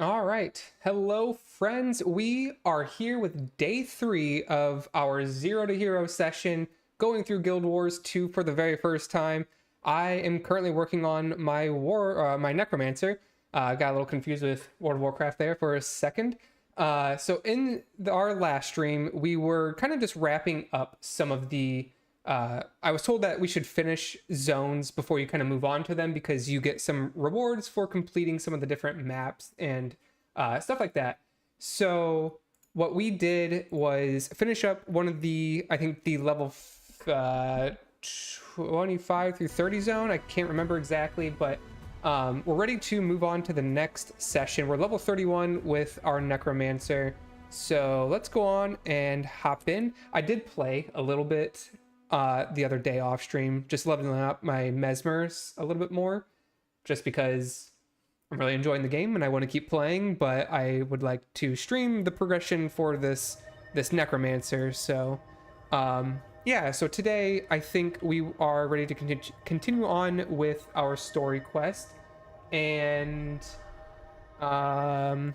All right. Hello, friends. We are here with day 3 of our Zero to Hero session, going through Guild Wars 2 for the very first time. I am currently working on my Necromancer. Got a little confused with World of Warcraft there for a second. So in our last stream, we were kind of just wrapping up some of the I was told that we should finish zones before you kind of move on to them because you get some rewards for completing some of the different maps and stuff like that. So what we did was finish up one of I think the level 25 through 30 zone. I can't remember exactly, but we're ready to move on to the next session. We're level 31 with our Necromancer. So let's go on and hop in. I did play a little bit the other day off stream, just leveling up my Mesmers a little bit more, just because I'm really enjoying the game and I want to keep playing, but I would like to stream the progression for this Necromancer. So yeah, so today I think we are ready to continue on with our story quest, and I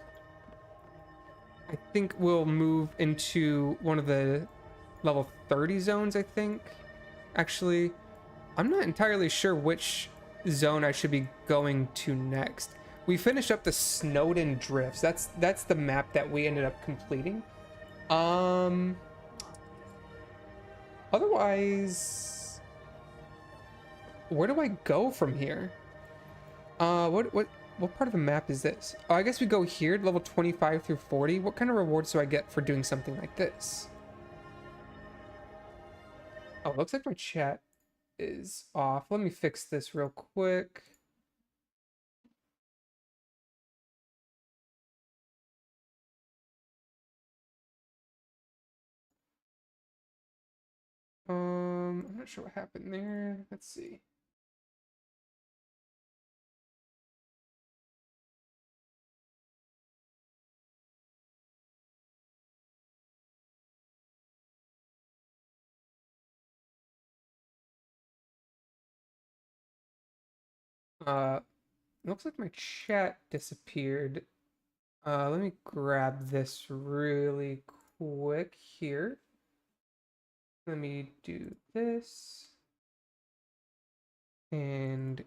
think we'll move into one of the level 30 zones, I think. Actually, I'm not entirely sure which zone I should be going to next. We finished up the Snowden Drifts. That's the map that we ended up completing. Otherwise, where do I go from here? What part of the map is this? Oh, I guess we go here, level 25 through 40. What kind of rewards do I get for doing something like this? Oh, looks like my chat is off. Let me fix this real quick. I'm not sure what happened there. Let's see. Uh, looks like my chat disappeared. Let me grab this really quick here. Let me do this and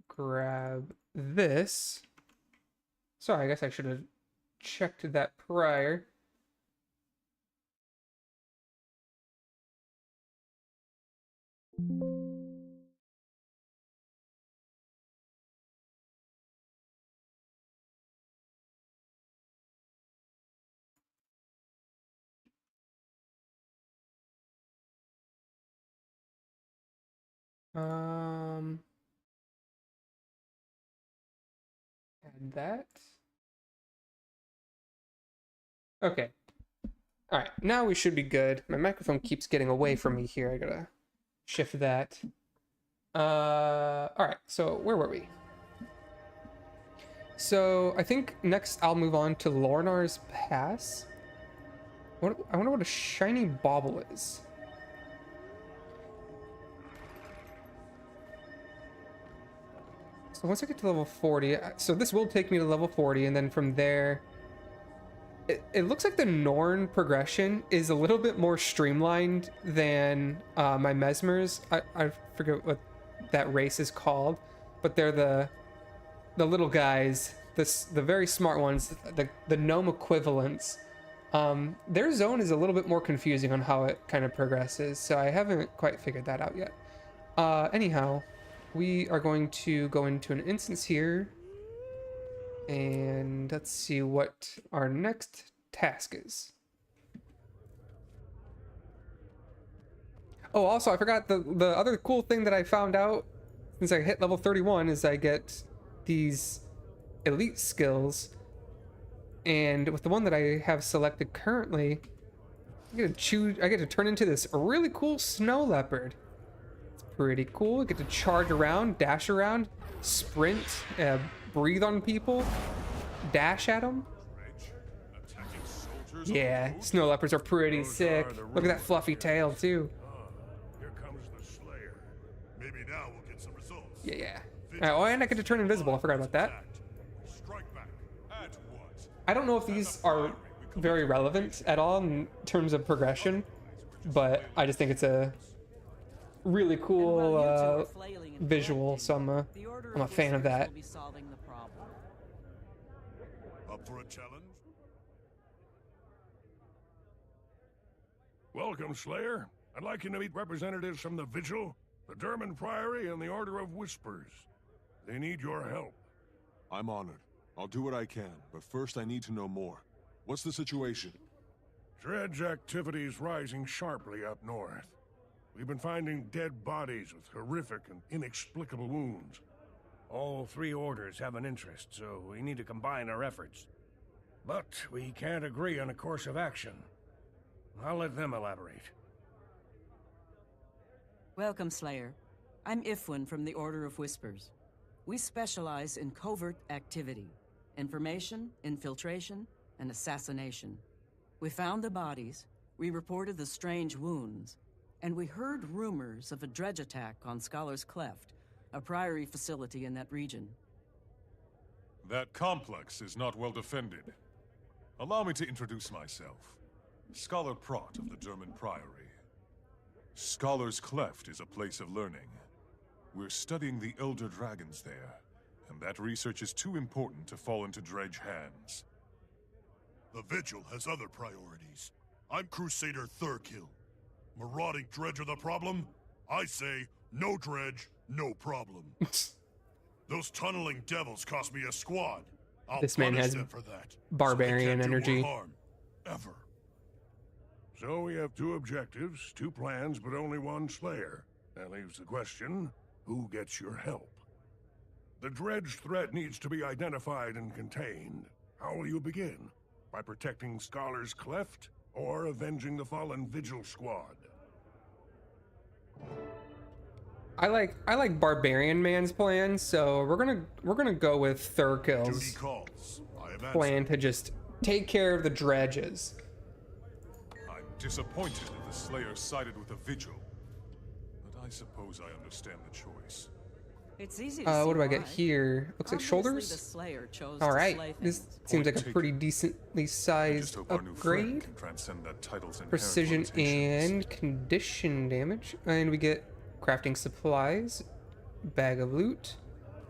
grab this. Sorry, I guess I should have checked that prior. Um, add that. Okay. All right, now we should be good. My microphone keeps getting away from me here. I gotta shift that. All right, so where were we? So I think next I'll move on to Lornar's Pass. I wonder what a shiny bauble is. So once I get to level 40, so this will take me to level 40, and then from there, it looks like the Norn progression is a little bit more streamlined than my Mesmers. I forget what that race is called, but they're the little guys, the very smart ones, the gnome equivalents. Their zone is a little bit more confusing on how it kind of progresses, so I haven't quite figured that out yet. Anyhow, we are going to go into an instance here, and let's see what our next task is. Oh, also, I forgot the other cool thing that I found out since I hit level 31 is I get these elite skills, and with the one that I have selected currently, I get to turn into this really cool snow leopard. It's pretty cool. I get to charge around, dash around, sprint, breathe on people, dash at them. Yeah, snow leopards are pretty sick. Look at that fluffy tail too. Here comes the Slayer. Maybe now we'll get some results. Yeah. Oh, and I get to turn invisible. I forgot about that. Strike back at one. I don't know if these are very relevant at all in terms of progression, but I just think it's a really cool visual, so I'm a fan of that. Up for a challenge? Welcome, Slayer. I'd like you to meet representatives from the Vigil, the Derman Priory, and the Order of Whispers. They need your help. I'm honored. I'll do what I can, but first I need to know more. What's the situation? Dredge activity's rising sharply up north. We've been finding dead bodies with horrific and inexplicable wounds. All three orders have an interest, so we need to combine our efforts. But we can't agree on a course of action. I'll let them elaborate. Welcome, Slayer. I'm Ifwin from the Order of Whispers. We specialize in covert activity, information, infiltration, and assassination. We found the bodies, we reported the strange wounds, and we heard rumors of a dredge attack on Scholar's Cleft, a priory facility in that region. That complex is not well defended. Allow me to introduce myself. Scholar Prot of the Derman Priory. Scholar's Cleft is a place of learning. We're studying the Elder Dragons there, and that research is too important to fall into Dredge hands. The Vigil has other priorities. I'm Crusader Thurkill. Marauding Dredge are the problem? I say, no Dredge, no problem. Those tunneling devils cost me a squad. I'll This man punish has them for that. barbarian so they can't do energy. more harm, ever. So we have two objectives, two plans, but only one Slayer. That leaves the question, who gets your help? The Dredge threat needs to be identified and contained. How will you begin? By protecting Scholar's Cleft, or avenging the fallen Vigil squad? I like Barbarian Man's plan, so we're gonna go with Duty Thurkill's calls. I have plan to just take care of the dredges. I'm disappointed that the Slayer sided with the Vigil, but I suppose I understand the choice. It's easy to see What do I get why. here? Looks like Obviously, shoulders. the Slayer chose All to right, slay this things. seems like a Point pretty decently I just sized hope our new friend upgrade. can transcend that title's inherent Precision limitations. and condition damage, and we get crafting supplies, bag of loot,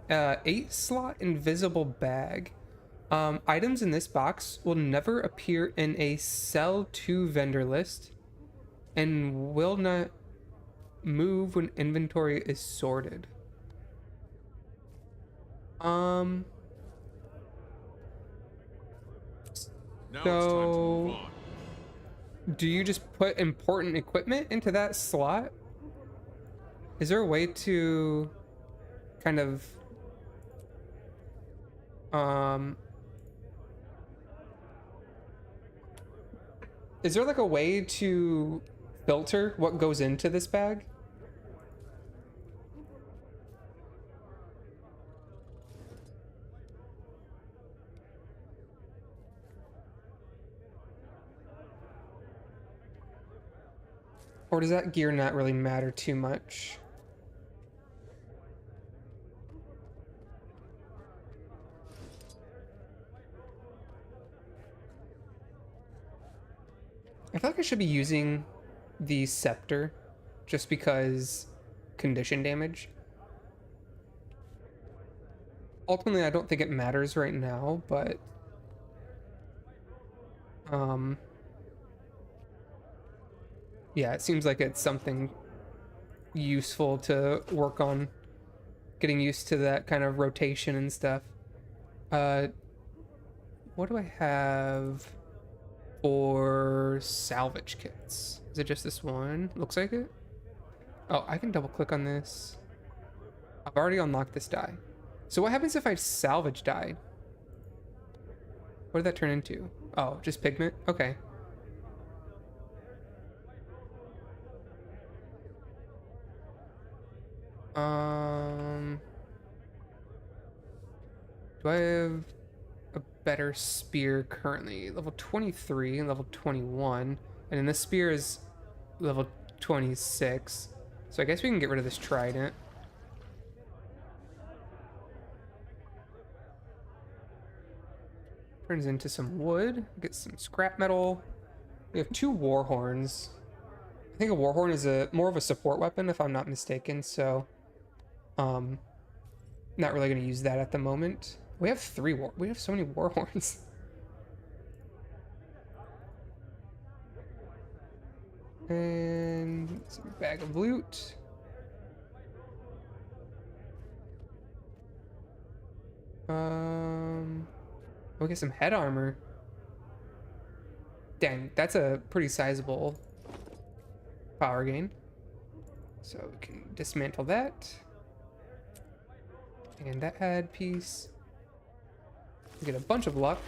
8-slot invisible bag. Items in this box will never appear in a sell to vendor list and will not move when inventory is sorted. Now So- it's time to move on. Do you just put important equipment into that slot? Is there a way to kind of is there like a way to filter what goes into this bag? Or does that gear not really matter too much? I feel like I should be using the scepter just because condition damage. Ultimately, I don't think it matters right now, but yeah, it seems like it's something useful to work on, getting used to that kind of rotation and stuff. What do I have for salvage kits? Is it just this one? Looks like it. Oh, I can double click on this. I've already unlocked this die. So what happens if I salvage dye? What did that turn into? Oh, just pigment? Okay. Do I have a better spear currently? Level 23 and level 21. And then this spear is level 26. So I guess we can get rid of this trident. Turns into some wood. Get some scrap metal. We have 2 war horns. I think a war horn is more of a support weapon, if I'm not mistaken. So, not really gonna use that at the moment. We have we have so many war horns. And some bag of loot. We'll get some head armor. Dang, that's a pretty sizable power gain. So we can dismantle that. And that head piece. We get a bunch of luck.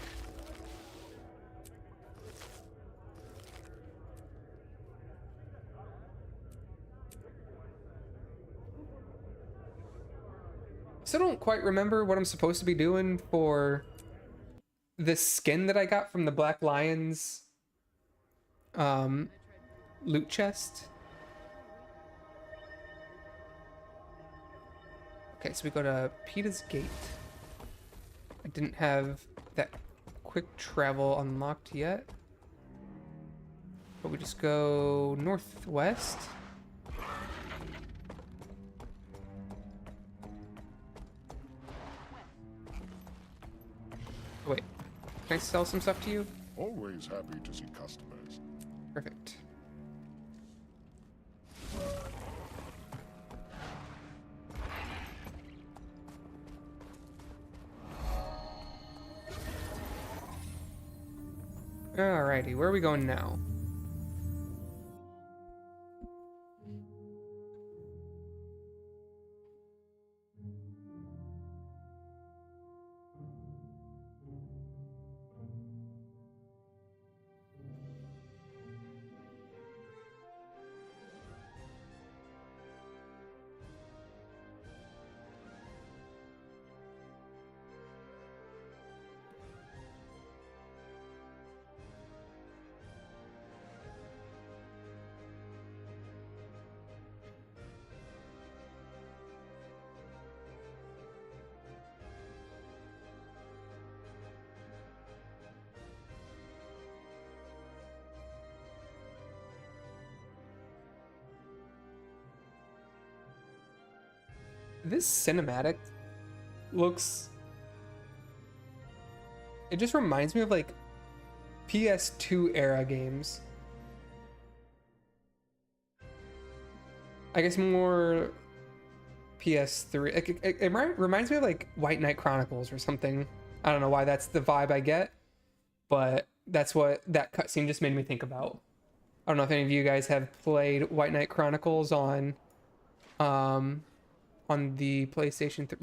Still don't quite remember what I'm supposed to be doing for this skin that I got from the Black Lions loot chest. Okay, so we go to Peta's Gate. I didn't have that quick travel unlocked yet. But we just go northwest. Wait, can I sell some stuff to you? Always happy to see customers. Perfect. Alrighty, where are we going now? This cinematic looks... It just reminds me of like PS2 era games. I guess more PS3. Like, it reminds me of like White Knight Chronicles or something. I don't know why that's the vibe I get, but that's what that cutscene just made me think about. I don't know if any of you guys have played White Knight Chronicles on the PlayStation 3.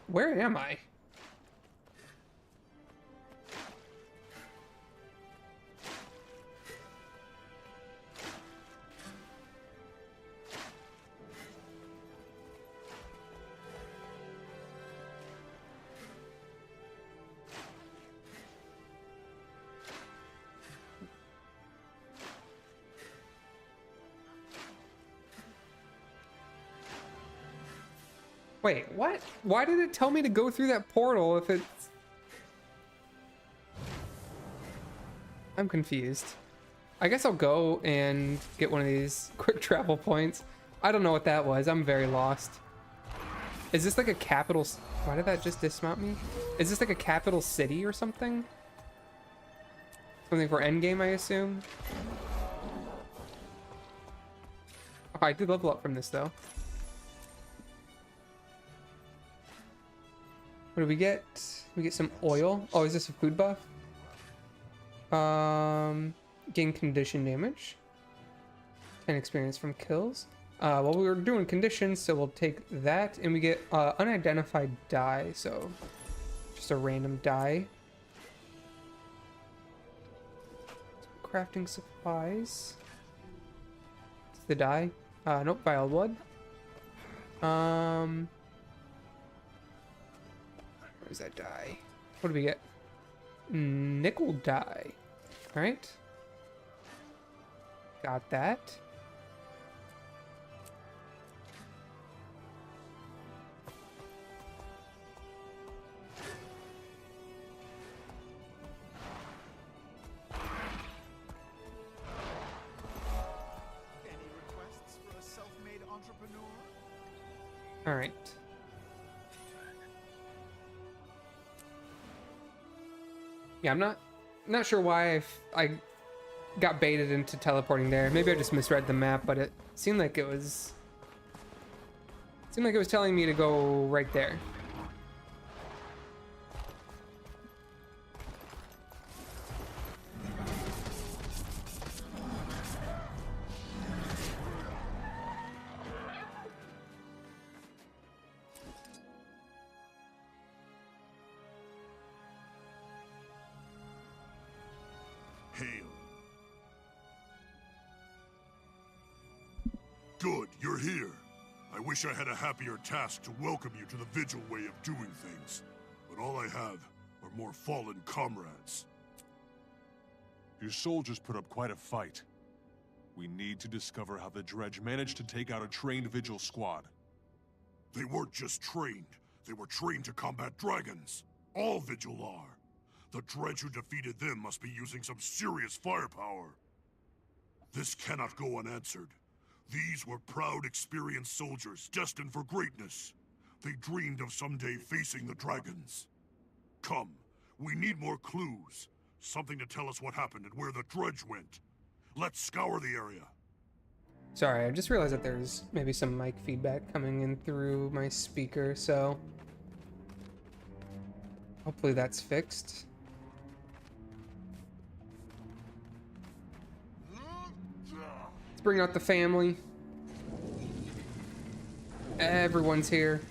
Where am I? Wait, what? Why did it tell me to go through that portal if it's... I'm confused. I guess I'll go and get one of these quick travel points. I don't know what that was. I'm very lost. Is this like a capital... Why did that just dismount me? Is this like a capital city or something? Something for endgame, I assume? Oh, I did level up from this, though. What do we get? We get some oil. Oh, is this a food buff? Gain condition damage. 10 experience from kills. Well, we were doing conditions, so we'll take that. And we get unidentified die, so just a random die. Crafting supplies. It's the die. Nope, vile blood. Where's that die? What do we get? Nickel die. Alright. Got that. All right. Yeah, I'm not sure why I got baited into teleporting there. Maybe I just misread the map, but it seemed like it was telling me to go right there. Hail. Good, you're here. I wish I had a happier task to welcome you to the Vigil way of doing things. But all I have are more fallen comrades. Your soldiers put up quite a fight. We need to discover how the Dredge managed to take out a trained Vigil squad. They weren't just trained. They were trained to combat dragons. All Vigil are. The Dredge who defeated them must be using some serious firepower. This cannot go unanswered. These were proud, experienced soldiers, destined for greatness. They dreamed of someday facing the dragons. Come, we need more clues. Something to tell us what happened and where the Dredge went. Let's scour the area. Sorry, I just realized that there's maybe some mic feedback coming in through my speaker, so hopefully that's fixed. Let's bring out the family. Everyone's here.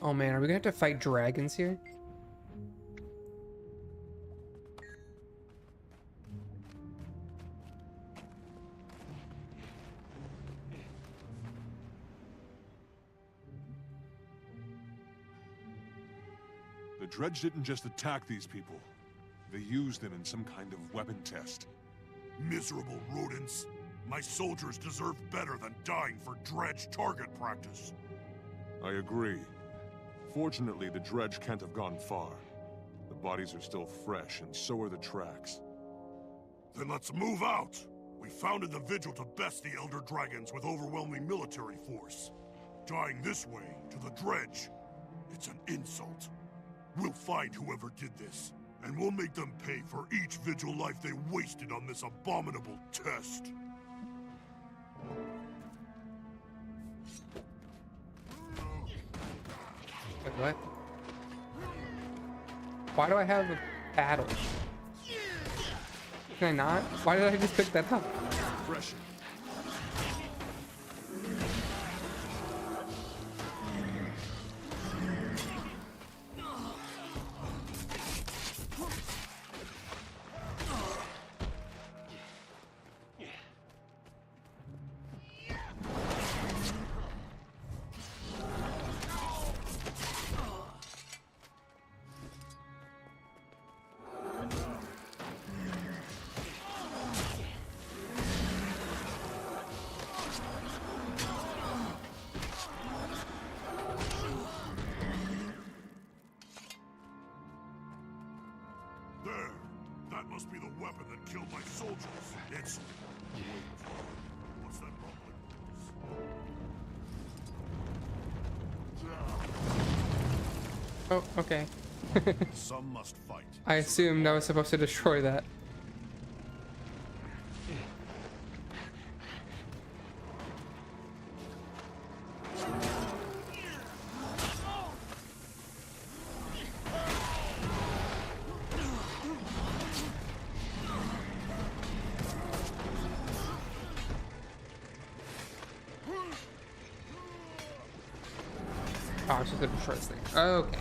Oh man, are we gonna have to fight dragons here? The Dredge didn't just attack these people. They used them in some kind of weapon test. Miserable rodents. My soldiers deserve better than dying for Dredge target practice. I agree. Fortunately, the Dredge can't have gone far. The bodies are still fresh, and so are the tracks. Then let's move out! We founded the Vigil to best the Elder Dragons with overwhelming military force. Dying this way, to the Dredge, it's an insult. We'll find whoever did this, and we'll make them pay for each Vigil life they wasted on this abominable test. Wait, what? Why do I have a paddle? Can I not? Why did I just pick that up? Pressure. There! That must be the weapon that killed my soldiers. It's... What's that rumbling noise? Oh, okay. Some must fight. I assumed I was supposed to destroy that. Oh, I'm supposed to destroy this thing. Okay.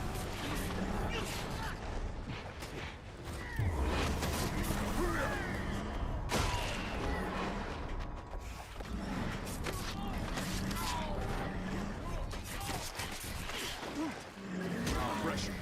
Pressure.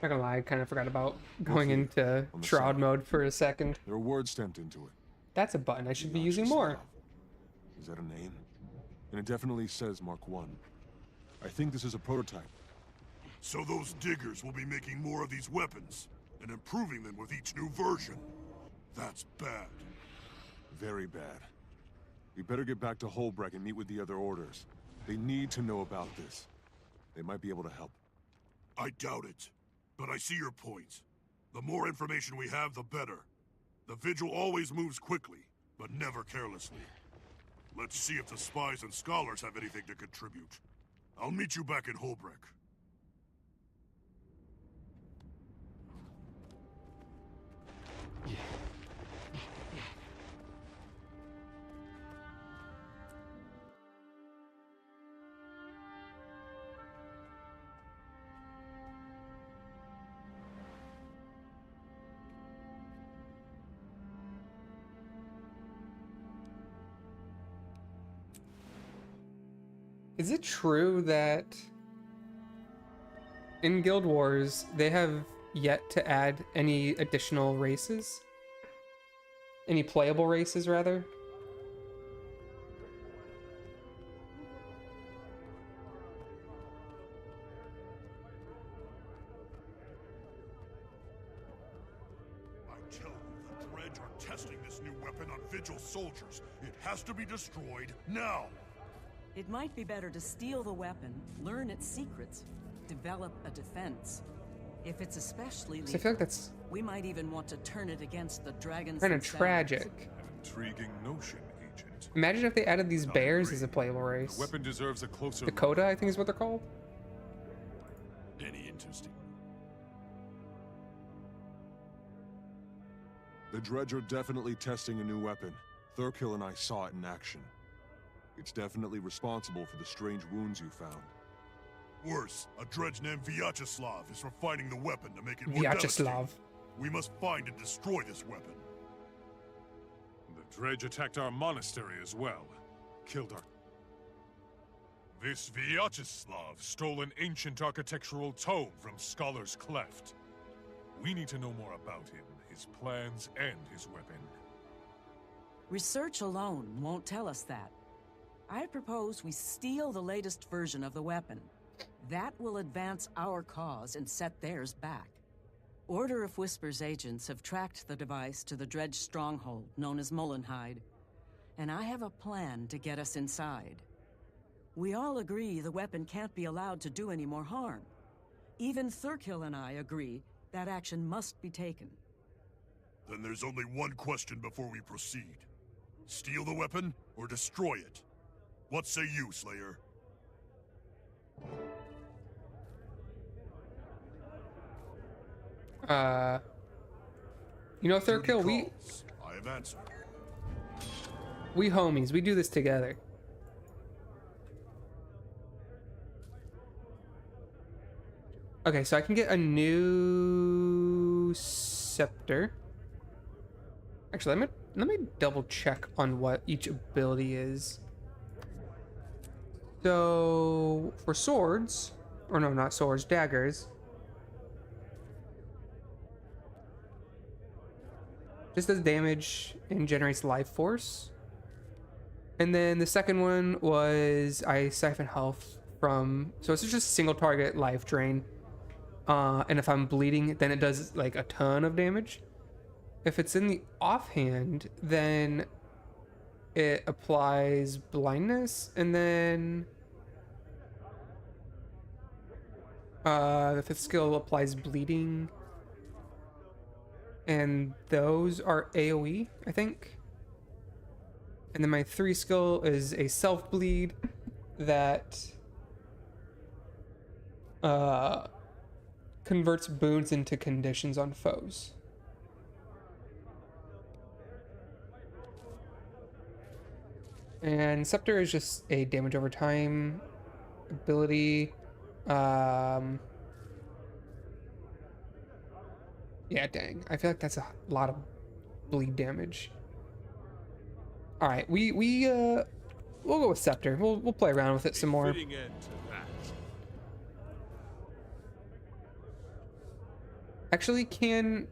Not gonna lie, I kind of forgot about going here, into on the Shroud side. mode for a second. There are words stamped into it. That's a button I should be using more. Is that a name? And it definitely says Mark 1. I think this is a prototype. So those diggers will be making more of these weapons, and improving them with each new version. That's bad. Very bad. We better get back to Holbreck and meet with the other orders. They need to know about this. They might be able to help. I doubt it, but I see your point. The more information we have, the better. The Vigil always moves quickly, but never carelessly. Let's see if the spies and scholars have anything to contribute. I'll meet you back in Holbreck. Is it true that in Guild Wars they have yet to add any additional races? Any playable races, rather? I tell you, the Dredge are testing this new weapon on Vigil soldiers. It has to be destroyed now! It might be better to steal the weapon, learn its secrets, develop a defense. If it's especially So I lethal, feel like that's we might even want to turn it against the dragons kind of themselves. tragic. An intriguing notion, Agent. Imagine if they added these I bears agree. as a playable race. The weapon deserves a closer look. Dakota, I think is what they're called. Any interesting? The Dredge are definitely testing a new weapon. Thurkill and I saw it in action. It's definitely responsible for the strange wounds you found. Worse, a Dredge named Vyacheslav is refining the weapon to make it more devastating. Vyacheslav. We must find and destroy this weapon. The Dredge attacked our monastery as well. Killed our... This Vyacheslav stole an ancient architectural tome from Scholar's Cleft. We need to know more about him, his plans, and his weapon. Research alone won't tell us that. I propose we steal the latest version of the weapon. That will advance our cause and set theirs back. Order of Whispers agents have tracked the device to the Dredge stronghold known as Mullenhide, and I have a plan to get us inside. We all agree the weapon can't be allowed to do any more harm. Even Thurkill and I agree that action must be taken. Then there's only one question before we proceed. Steal the weapon or destroy it? What say you, Slayer? You know, Thurkill, Duty calls. I have answered. we homies. We do this together. Okay, so I can get a new scepter. Actually, let me double check on what each ability is. So for swords, or no, not swords, daggers. Just does damage and generates life force. And then the second one was I siphon health from, so it's just single target life drain. And if I'm bleeding, then it does like a ton of damage. If it's in the offhand, then it applies blindness, and then the fifth skill applies bleeding. And those are AoE, I think. And then my 3 skill is a self bleed that converts boons into conditions on foes. And Scepter is just a damage over time ability. Yeah, dang. I feel like that's a lot of bleed damage. All right, we'll go with Scepter. We'll play around with it some more. Fitting end to that. Actually, can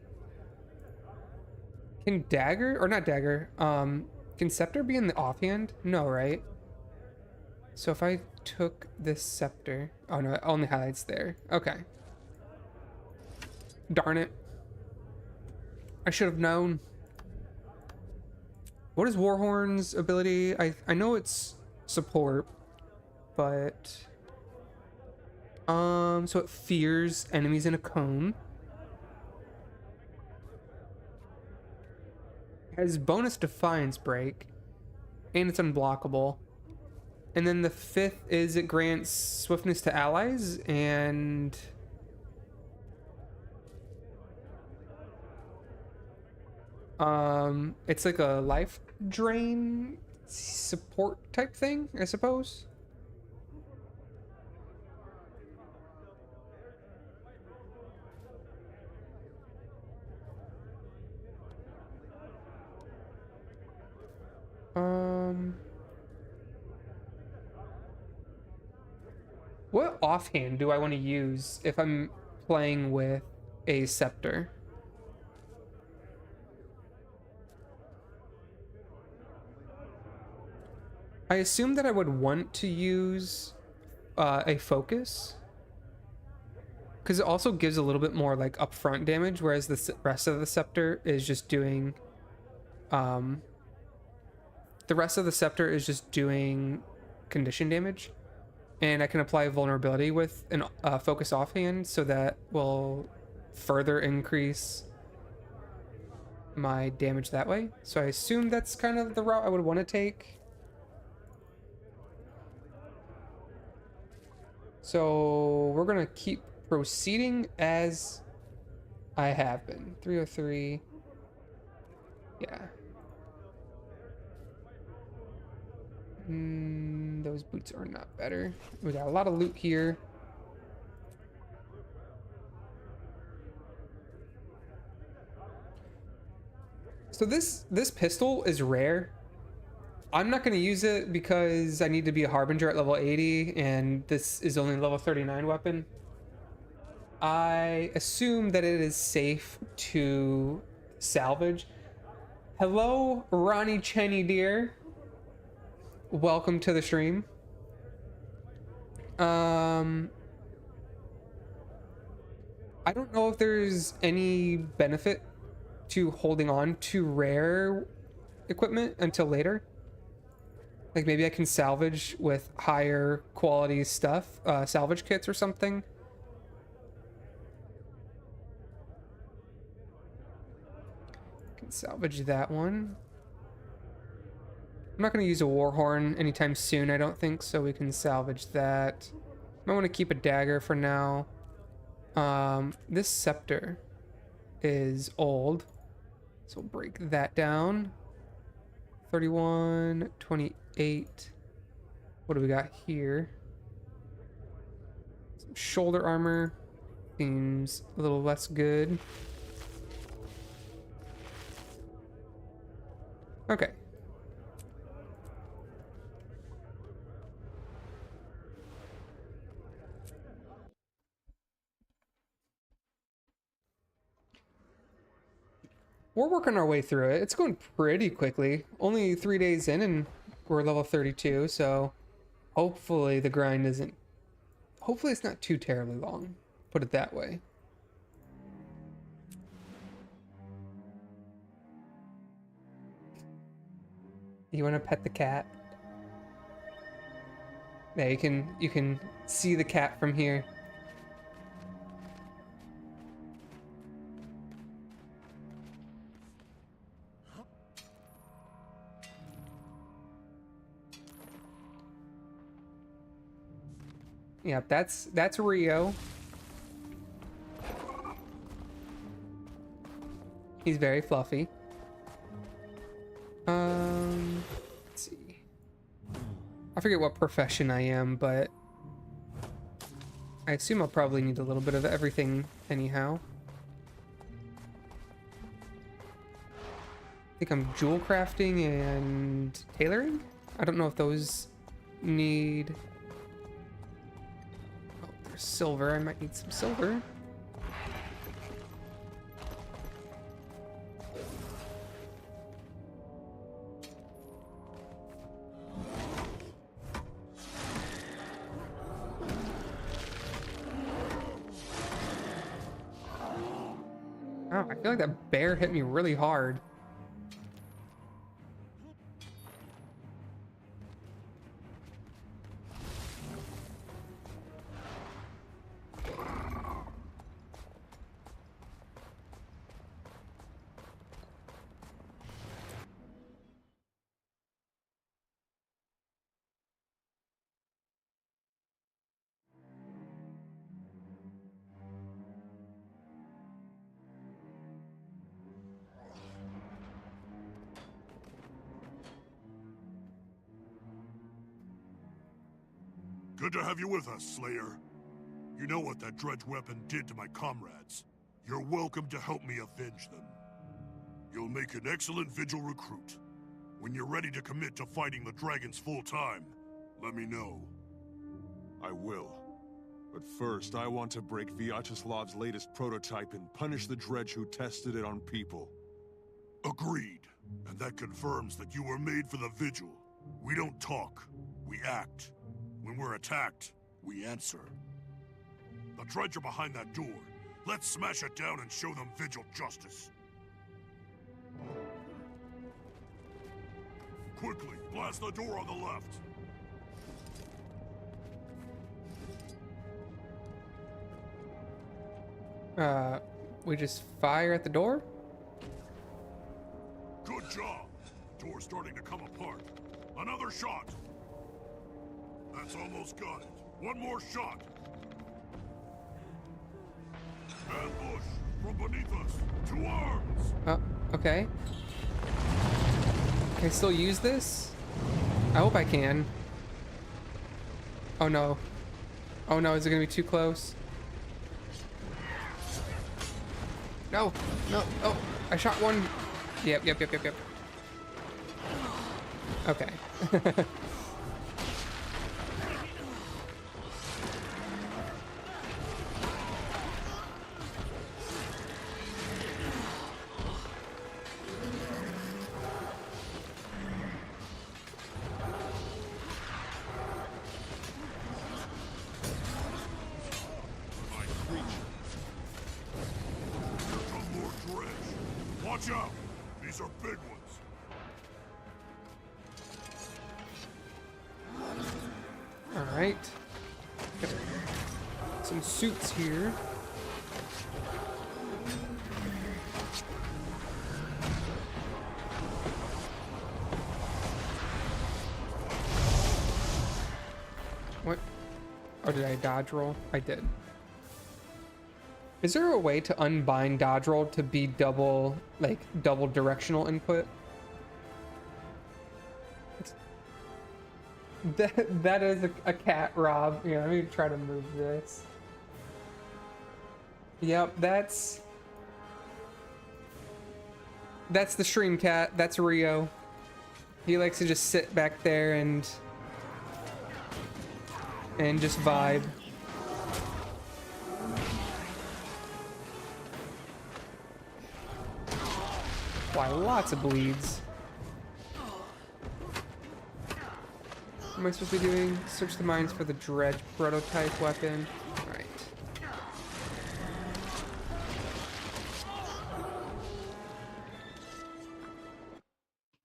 dagger, or not dagger, can scepter be in the offhand? No, right? So if I took this scepter, oh no, it only highlights there. Okay. Darn it. I should have known. What is Warhorn's ability? I know it's support, but so it fears enemies in a cone. Has bonus defiance break, and it's unblockable. And then the 5th is it grants swiftness to allies, and it's like a life drain support type thing, I suppose. What offhand do I want to use if I'm playing with a scepter? I assume that I would want to use a focus, because it also gives a little bit more like upfront damage, whereas the rest of the scepter is just doing condition damage, and I can apply vulnerability with an focus offhand, so that will further increase my damage that way. So I assume that's kind of the route I would want to take. So we're gonna keep proceeding as I have been. 303. Yeah. Those boots are not better. We got a lot of loot here. So this pistol is rare. I'm not going to use it because I need to be a Harbinger at level 80, and this is only a level 39 weapon. I assume that it is safe to salvage. Hello, Ronnie Cheney dear. Welcome to the stream. I don't know if there's any benefit to holding on to rare equipment until later. Like maybe I can salvage with higher quality stuff, salvage kits or something. Can salvage that one. I'm not going to use a Warhorn anytime soon, I don't think, so we can salvage that. I want to keep a dagger for now. This scepter is old, so we'll break that down. 31, 28. What do we got here? Some shoulder armor. Seems a little less good. Okay. We're working our way through it. It's going pretty quickly. Only 3 days in and we're level 32, so hopefully the grind isn't... Hopefully it's not too terribly long. Put it that way. You want to pet the cat? Yeah, you can see the cat from here. Yep, that's Rio. He's very fluffy. Let's see. I forget what profession I am, but I assume I'll probably need a little bit of everything anyhow. I think I'm jewel crafting and tailoring. I don't know if those need... Oh, there's silver. I might need some silver. Wow, I feel like that bear hit me really hard. Good to have you with us, Slayer. You know what that dredge weapon did to my comrades. You're welcome to help me avenge them. You'll make an excellent Vigil recruit. When you're ready to commit to fighting the dragons full-time, let me know. I will. But first, I want to break Vyacheslav's latest prototype and punish the dredge who tested it on people. Agreed. And that confirms that you were made for the Vigil. We don't talk, we act. When we're attacked, we answer. The dredge are behind that door. Let's smash it down and show them Vigil justice. Quickly, blast the door on the left. We just fire at the door? Good job. Door's starting to come apart. Another shot. That's almost got it. One more shot. Ambush from beneath us. To arms. Oh, okay. Can I still use this? I hope I can. Oh no. Oh no, is it gonna be too close? No, no, oh, I shot one. Yep. Okay. Watch out! These are big ones. All right. Got some suits here. What? Oh, did I dodge roll? I did. Is there a way to unbind dodge roll to be double directional input? That is a cat, Rob. Yeah, let me try to move this. Yep, that's the stream cat. That's Rio. He likes to just sit back there and just vibe. Why, lots of bleeds. What am I supposed to be doing? Search the mines for the dredge prototype weapon. Alright.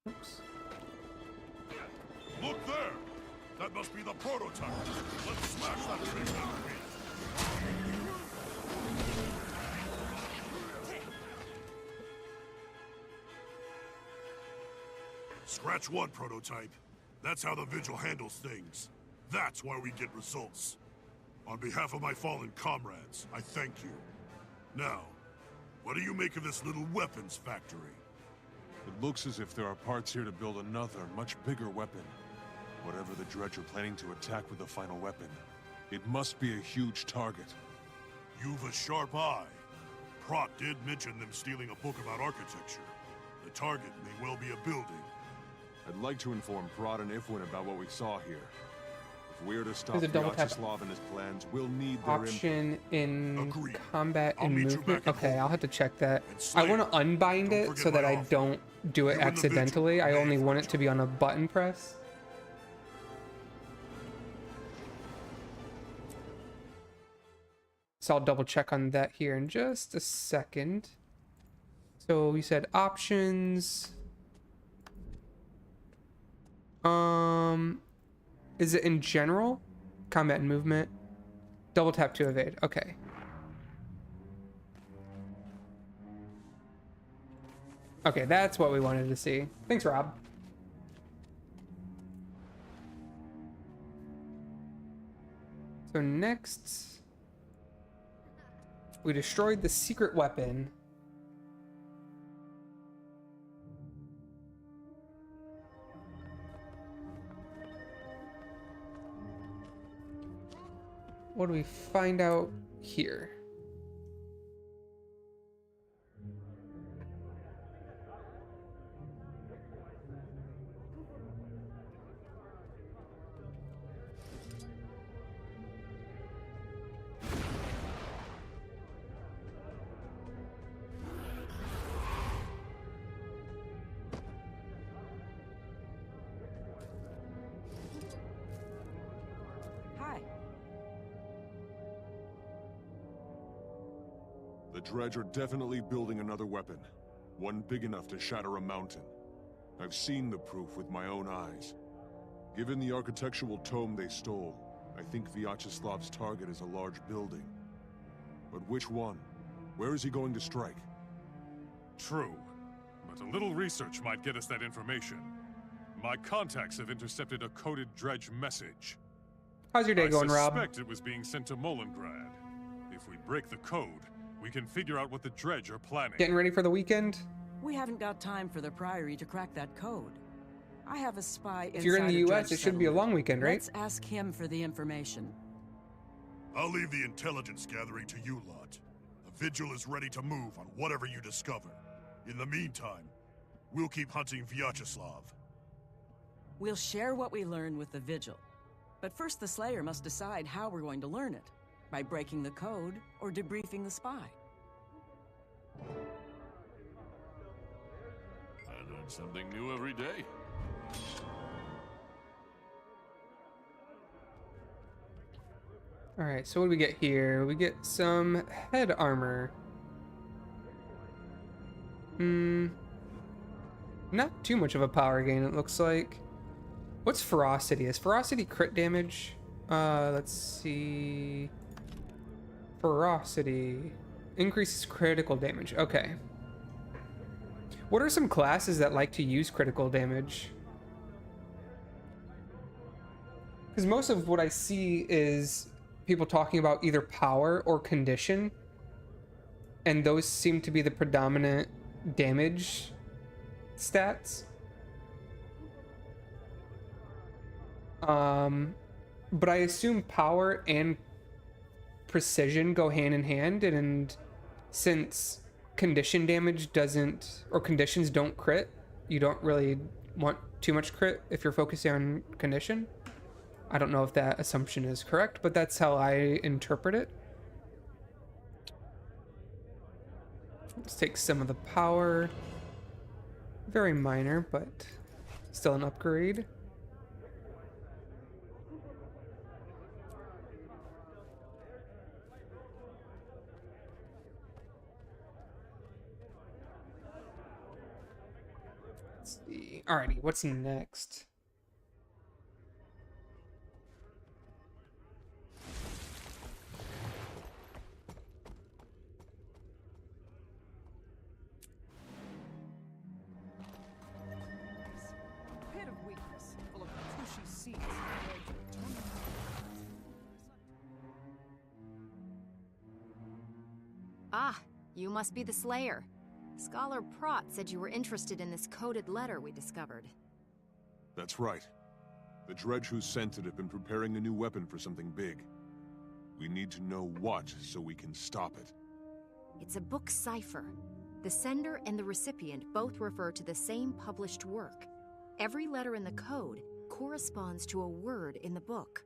Oops. Look there! That must be the prototype. Let's smash that thing down. Scratch one, prototype. That's how the Vigil handles things. That's why we get results. On behalf of my fallen comrades, I thank you. Now, what do you make of this little weapons factory? It looks as if there are parts here to build another, much bigger weapon. Whatever the dredge are planning to attack with the final weapon, it must be a huge target. You've a sharp eye. Prot did mention them stealing a book about architecture. The target may well be a building. I'd like to inform Prot and Ifwin about what we saw here. If we're to stop There's a double tap Vyacheslav and his plans, we'll need their option in Agreed. combat I'll and meet you movement. back at Okay, home. I'll have to check that. And I Slayer, want to unbind don't it forget so that my I offer. don't do it You and the Vigil accidentally. I made only for want each it to be on a button press. So I'll double check on that here in just a second. So we said options. Is it in general? Combat and movement. Double tap to evade. Okay. Okay, that's what we wanted to see. Thanks, Rob. So next, we destroyed the secret weapon. What do we find out here? Hi. The Dredge are definitely building another weapon. One big enough to shatter a mountain. I've seen the proof with my own eyes. Given the architectural tome they stole, I think Vyacheslav's target is a large building. But which one? Where is he going to strike? True, but a little research might get us that information. My contacts have intercepted a coded Dredge message. How's your day going, Rob? I suspect it was being sent to Molengrad. If we break the code, we can figure out what the Dredge are planning. Getting ready for the weekend? We haven't got time for the Priory to crack that code. I have a spy If you're in the inside a US, Dredge it should be a settlement. long weekend, right? Let's ask him for the information. I'll leave the intelligence gathering to you lot. The Vigil is ready to move on whatever you discover. In the meantime, we'll keep hunting Vyacheslav. We'll share what we learn with the Vigil. But first the Slayer must decide how we're going to learn it. By breaking the code or debriefing the spy. I learn something new every day. All right, so what do we get here? We get some head armor. Not too much of a power gain, it looks like. What's ferocity? Is ferocity crit damage? Let's see. Ferocity increases critical damage. Okay. What are some classes that like to use critical damage? Because most of what I see is people talking about either power or condition, and those seem to be the predominant damage stats. But I assume power and precision go hand in hand, and since condition damage doesn't, or conditions don't crit, you don't really want too much crit if you're focusing on condition. I don't know if that assumption is correct, but that's how I interpret it. Let's take some of the power. Very minor, but still an upgrade. Let's see. Alrighty, what's next? Pit of weakness, full of cushy seats. Ah, you must be the Slayer. Scholar Prot said you were interested in this coded letter we discovered. That's right. The Dredge who sent it have been preparing a new weapon for something big. We need to know what so we can stop it. It's a book cipher. The sender and the recipient both refer to the same published work. Every letter in the code corresponds to a word in the book.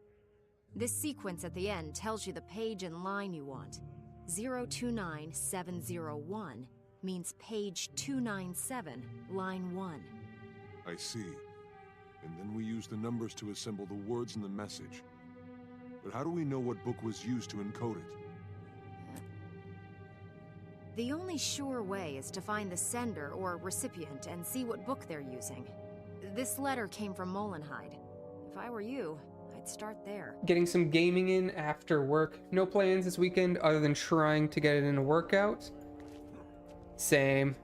This sequence at the end tells you the page and line you want. 029701 means page 297, line 1. I see. And then we use the numbers to assemble the words in the message. But how do we know what book was used to encode it? The only sure way is to find the sender or recipient and see what book they're using. This letter came from Molenheide. If I were you, I'd start there. Getting some gaming in after work. No plans this weekend other than trying to get it in a workout. Same.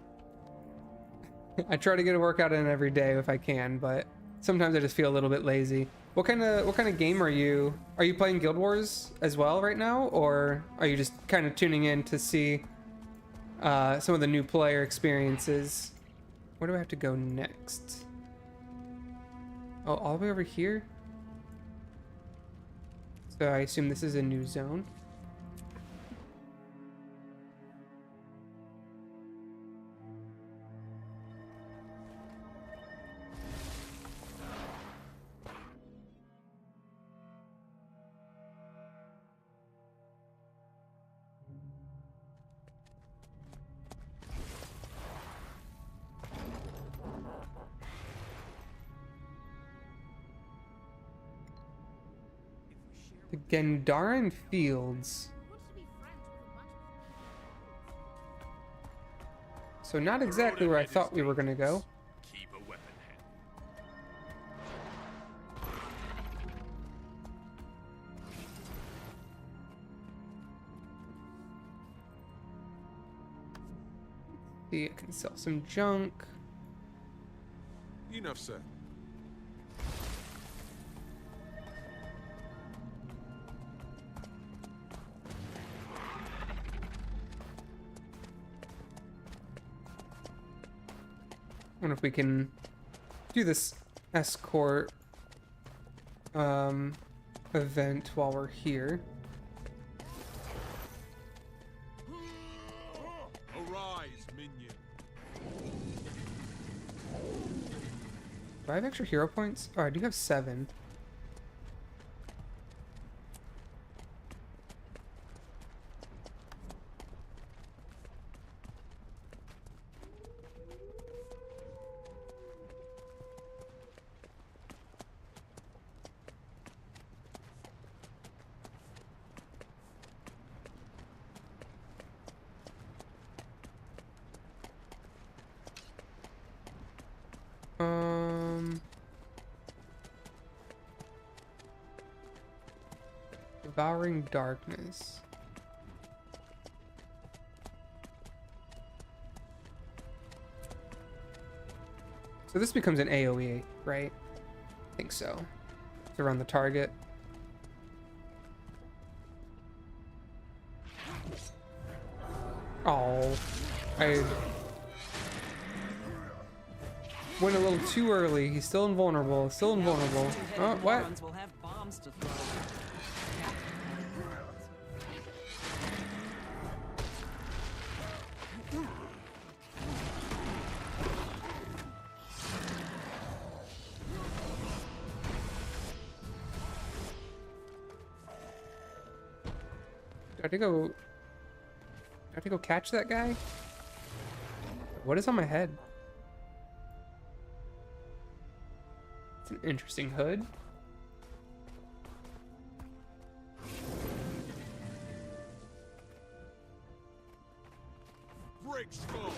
I try to get a workout in every day if I can, but sometimes I just feel a little bit lazy. What kind of game are you? Are you playing Guild Wars as well right now, or are you just kind of tuning in to see some of the new player experiences? Where do I have to go next? Oh, all the way over here? So I assume this is a new zone. The Gendaran Fields. So not exactly where I thought we were gonna go. Keep a weapon handy. See, I can sell some junk. Enough said. I wonder if we can do this escort event while we're here. Arise, minion. Do I have extra hero points? Oh, I do have 7. Devouring Darkness. So this becomes an AoE, right? I think so. To run the target. Oh, I went a little too early. He's still invulnerable. Still invulnerable. Oh, what? Morons will have bombs to throw. Do I have to go? Do I have to go catch that guy? What is on my head? It's an interesting hood. Break skull.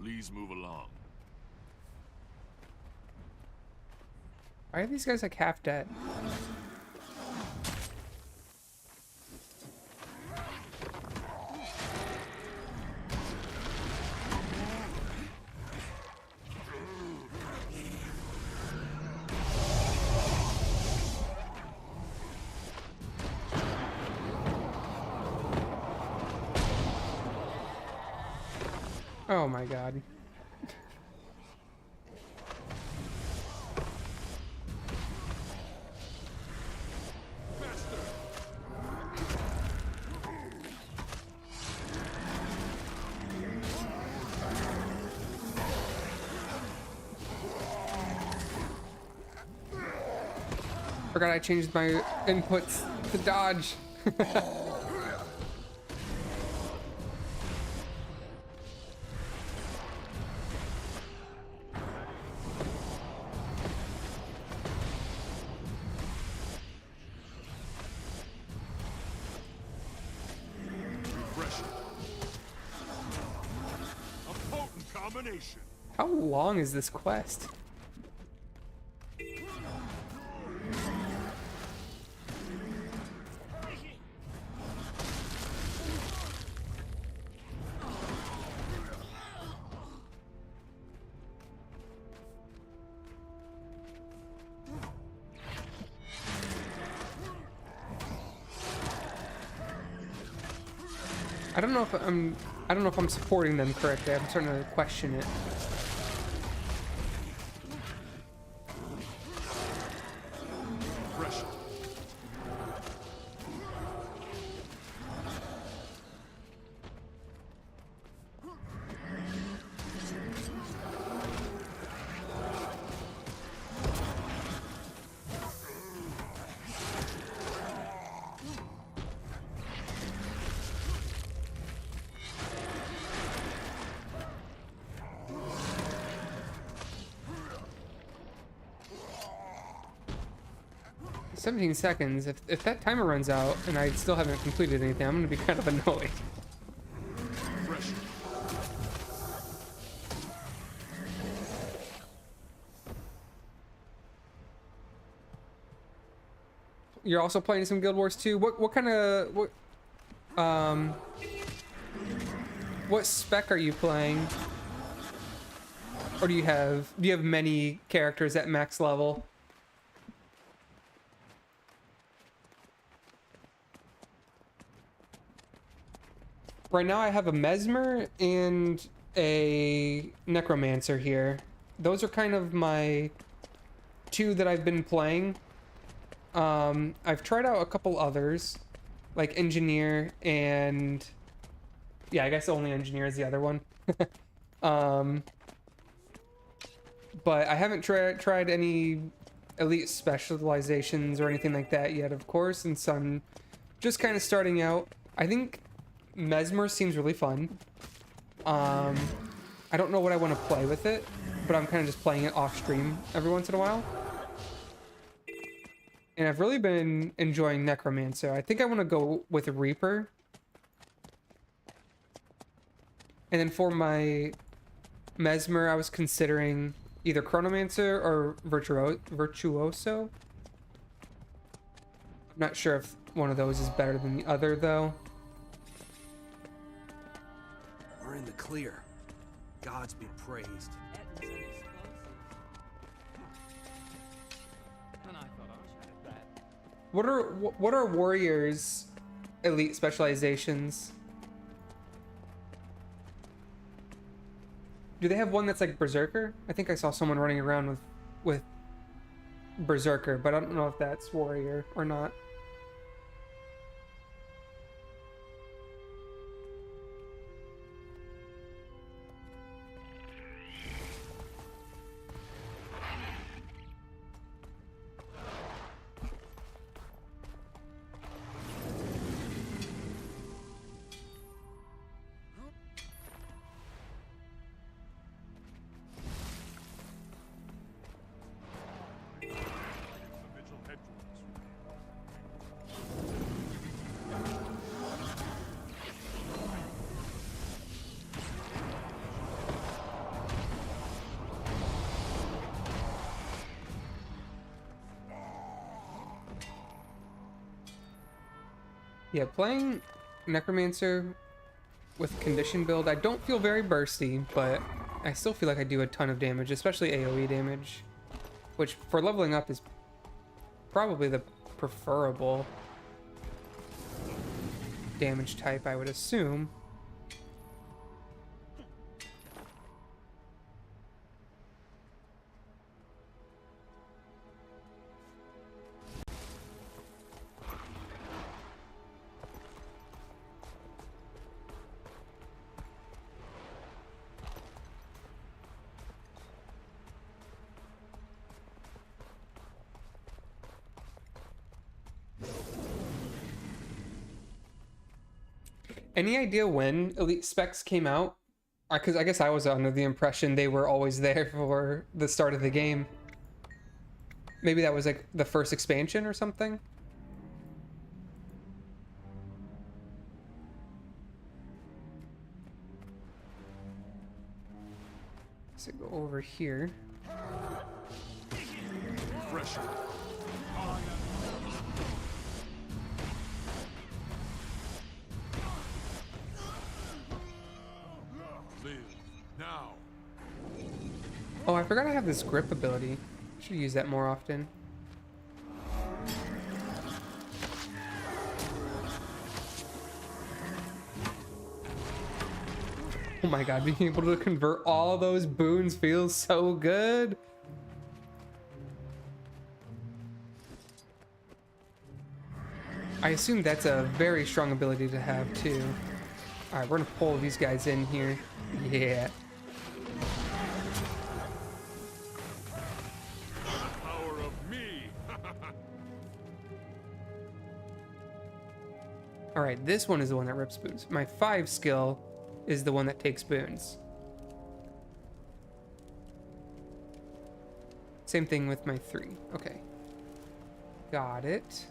Please move along. Why are these guys like half dead? Oh my god. forgot I changed my inputs to dodge. A potent combination. How long is this quest? I don't know if I'm supporting them correctly. I'm starting to question it. Pressure. "17 seconds. If that timer runs out and I still haven't completed anything, I'm gonna be kind of annoyed." Pressure. You're also playing some Guild Wars 2. What kind of what spec are you playing? Or do you have many characters at max level? Right now I have a Mesmer and a Necromancer here. Those are kind of my two that I've been playing. I've tried out a couple others, like Engineer and... yeah, I guess only Engineer is the other one. But I haven't tried any elite specializations or anything like that yet, of course, since I'm just kind of starting out. I think Mesmer seems really fun. I don't know what I want to play with it, but I'm kind of just playing it off stream every once in a while. And I've really been enjoying Necromancer. I think I want to go with Reaper. And then for my Mesmer, I was considering either Chronomancer or Virtuoso. I'm not sure if one of those is better than the other, though. We're in the clear. Gods be praised. What are Warriors' elite specializations? Do they have one that's like Berserker? I think I saw someone running around with Berserker, but I don't know if that's Warrior or not. Yeah, playing Necromancer with condition build, I don't feel very bursty, but I still feel like I do a ton of damage, especially AoE damage, which for leveling up is probably the preferable damage type, I would assume. Any idea when Elite Specs came out? Because I guess I was under the impression they were always there for the start of the game. Maybe that was like the first expansion or something. So go over here. Refresher. Live now. Oh, I forgot I have this grip ability. Should use that more often. Oh my god, being able to convert all those boons feels so good. I assume that's a very strong ability to have too. Alright, we're gonna pull these guys in here. Yeah. Power of me. Alright, this one is the one that rips boons. My 5 skill is the one that takes boons. Same thing with my 3. Okay. Got it.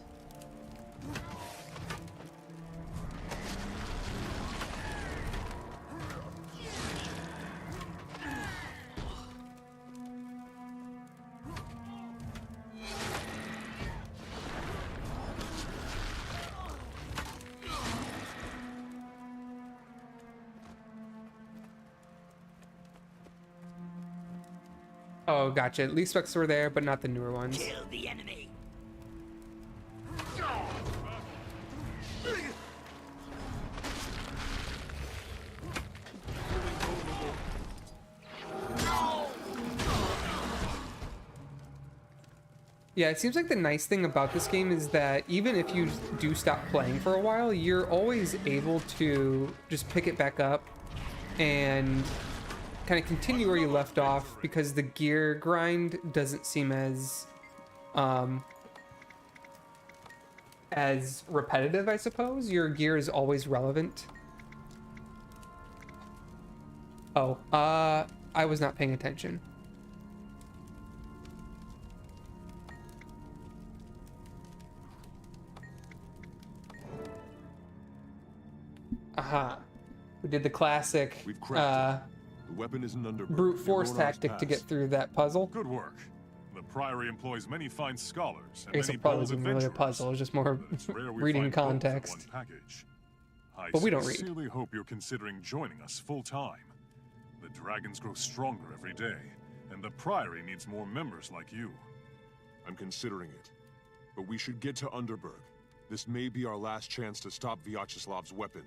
Oh, gotcha. At least specs were there, but not the newer ones. Kill the enemy. Yeah, it seems like the nice thing about this game is that even if you do stop playing for a while, you're always able to just pick it back up and kind of continue where you left off, because the gear grind doesn't seem as repetitive, I suppose. Your gear is always relevant. Oh, I was not paying attention. Aha. We did the classic We've cracked it. The weapon isn't under brute force tactic to get through that puzzle. Good work. The Priory employs many fine scholars and I guess many it probably bold isn't really a adventurers. puzzle, it's just more But it's rare we reading find both in context. one package. I But we don't read. sincerely hope you're considering joining us full time. The dragons grow stronger every day, and the Priory needs more members like you. I'm considering it. But we should get to Underberg. This may be our last chance to stop Vyacheslav's weapon.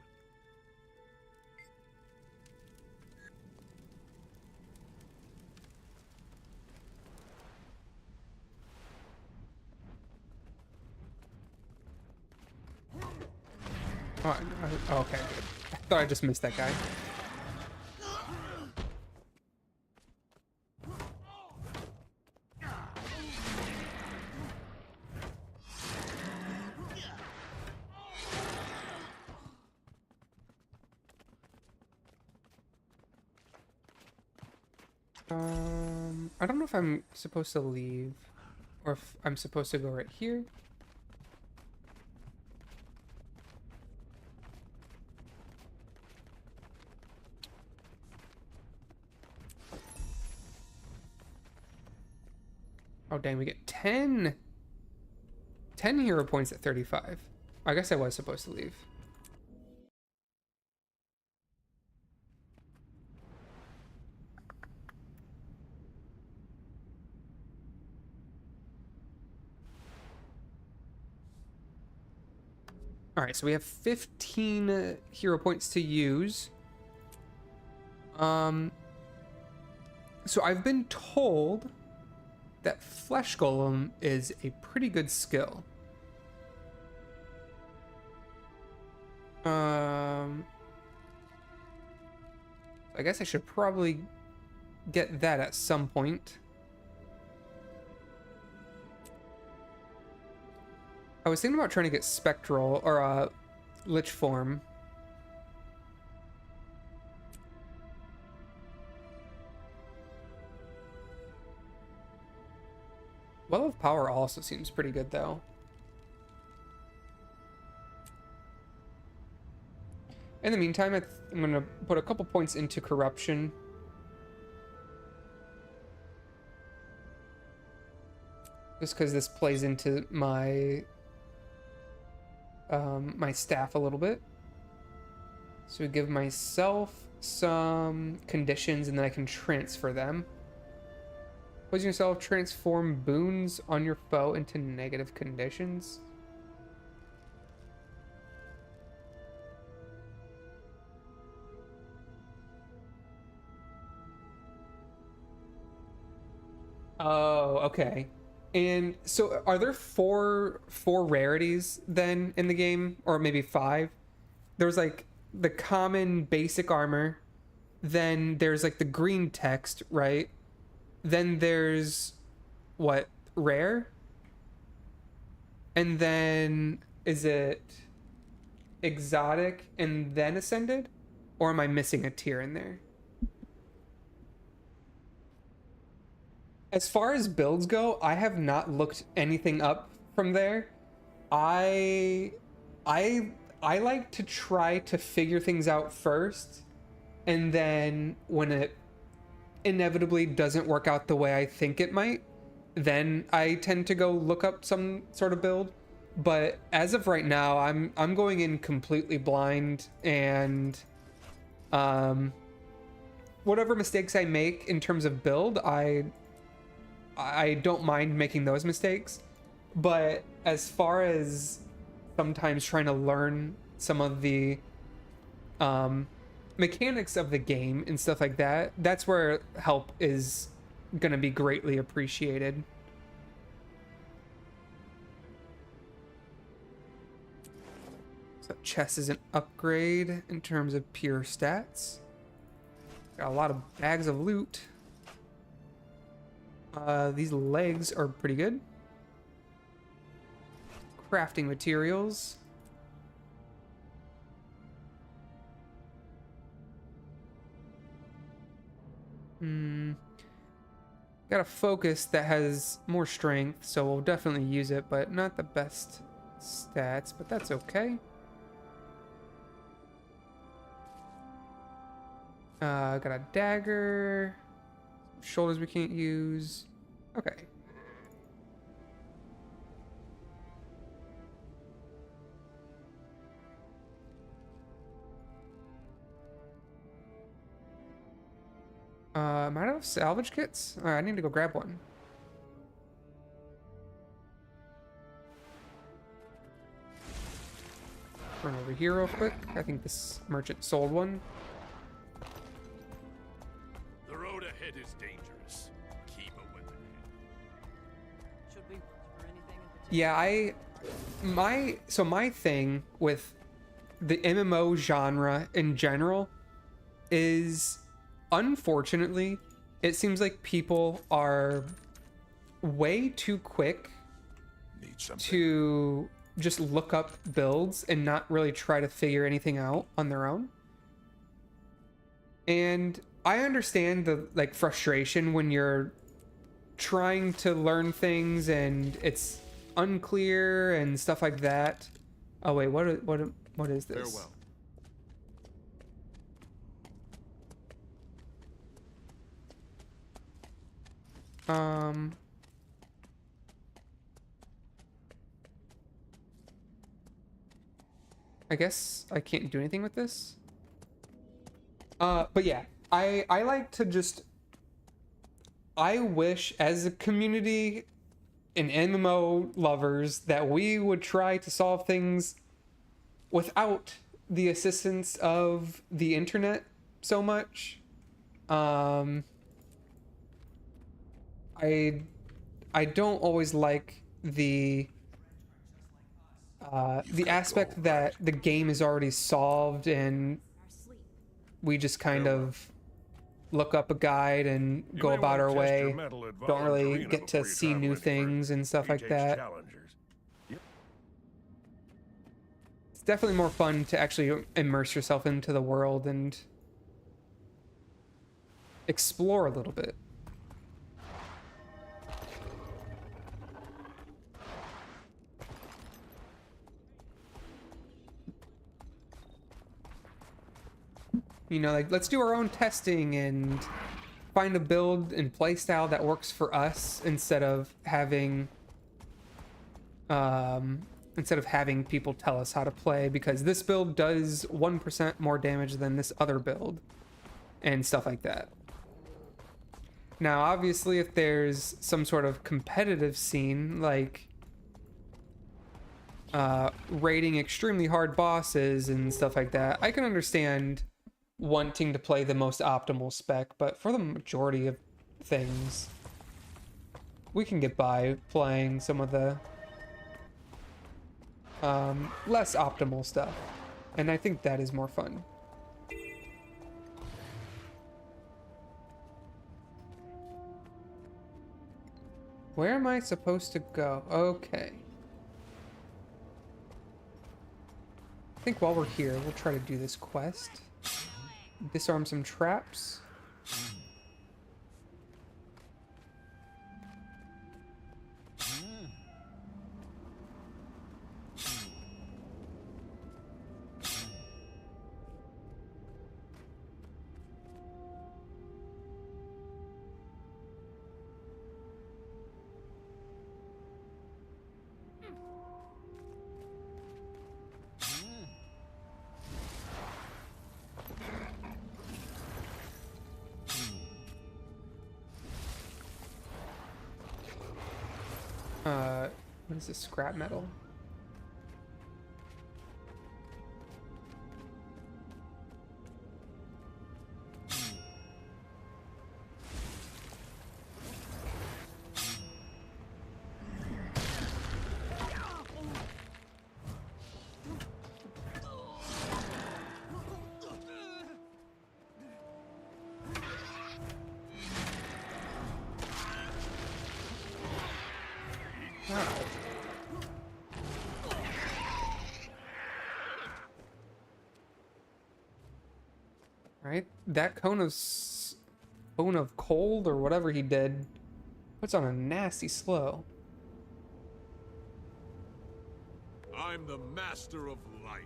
Oh, okay, good. I thought I just missed that guy. I don't know if I'm supposed to leave or if I'm supposed to go right here. Oh, dang, we get 10 hero points at 35. I guess I was supposed to leave. All right, so we have 15 hero points to use. So I've been told that Flesh Golem is a pretty good skill. I guess I should probably get that at some point. I was thinking about trying to get Spectral or Lich Form, Power also seems pretty good though. In the meantime, I'm gonna put a couple points into corruption. Just because this plays into my my staff a little bit. So we give myself some conditions and then I can transfer them. Poison yourself, transform boons on your foe into negative conditions. Oh, okay. And so are there four rarities then in the game, or maybe five? There's like the common basic armor, then there's like the green text, right? Then there's what, rare? And then is it exotic and then ascended? Or am I missing a tier in there? As far as builds go, I have not looked anything up from there. I like to try to figure things out first, and then when it inevitably doesn't work out the way I think it might, then I tend to go look up some sort of build. But as of right now, I'm going in completely blind, and whatever mistakes I make in terms of build, I don't mind making those mistakes. But as far as sometimes trying to learn some of the mechanics of the game and stuff like that, that's where help is gonna be greatly appreciated. So chess is an upgrade in terms of pure stats. Got a lot of bags of loot. These legs are pretty good. Crafting materials. Got a focus that has more strength, so we'll definitely use it, but not the best stats, but that's okay. Got a dagger. Shoulders we can't use. Okay. Am I out of salvage kits? I need to go grab one. Run over here real quick. I think this merchant sold one. The road ahead is dangerous. Keep a weapon handy. Should we for anything in particular? Yeah, so my thing with the MMO genre in general is, unfortunately, it seems like people are way too quick to just look up builds and not really try to figure anything out on their own. And I understand the like frustration when you're trying to learn things and it's unclear and stuff like that. Oh wait, what is this? Farewell. I guess I can't do anything with this. But yeah, I like to just, I wish as a community and MMO lovers that we would try to solve things without the assistance of the internet so much. I don't always like the aspect that the game is already solved and we just kind of look up a guide and go about our way. Don't really get to see new things and stuff like that. It's definitely more fun to actually immerse yourself into the world and explore a little bit. You know, like, let's do our own testing and find a build and play style that works for us instead of having people tell us how to play, because this build does 1% more damage than this other build and stuff like that. Now, obviously, if there's some sort of competitive scene, like raiding extremely hard bosses and stuff like that, I can understand wanting to play the most optimal spec, but for the majority of things, we can get by playing some of the less optimal stuff, and I think that is more fun. Where am I supposed to go? Okay. I think while we're here, we'll try to do this quest. Disarm some traps. What is this? Scrap metal? Right, that cone of cold or whatever he did puts on a nasty slow. I'm the master of life.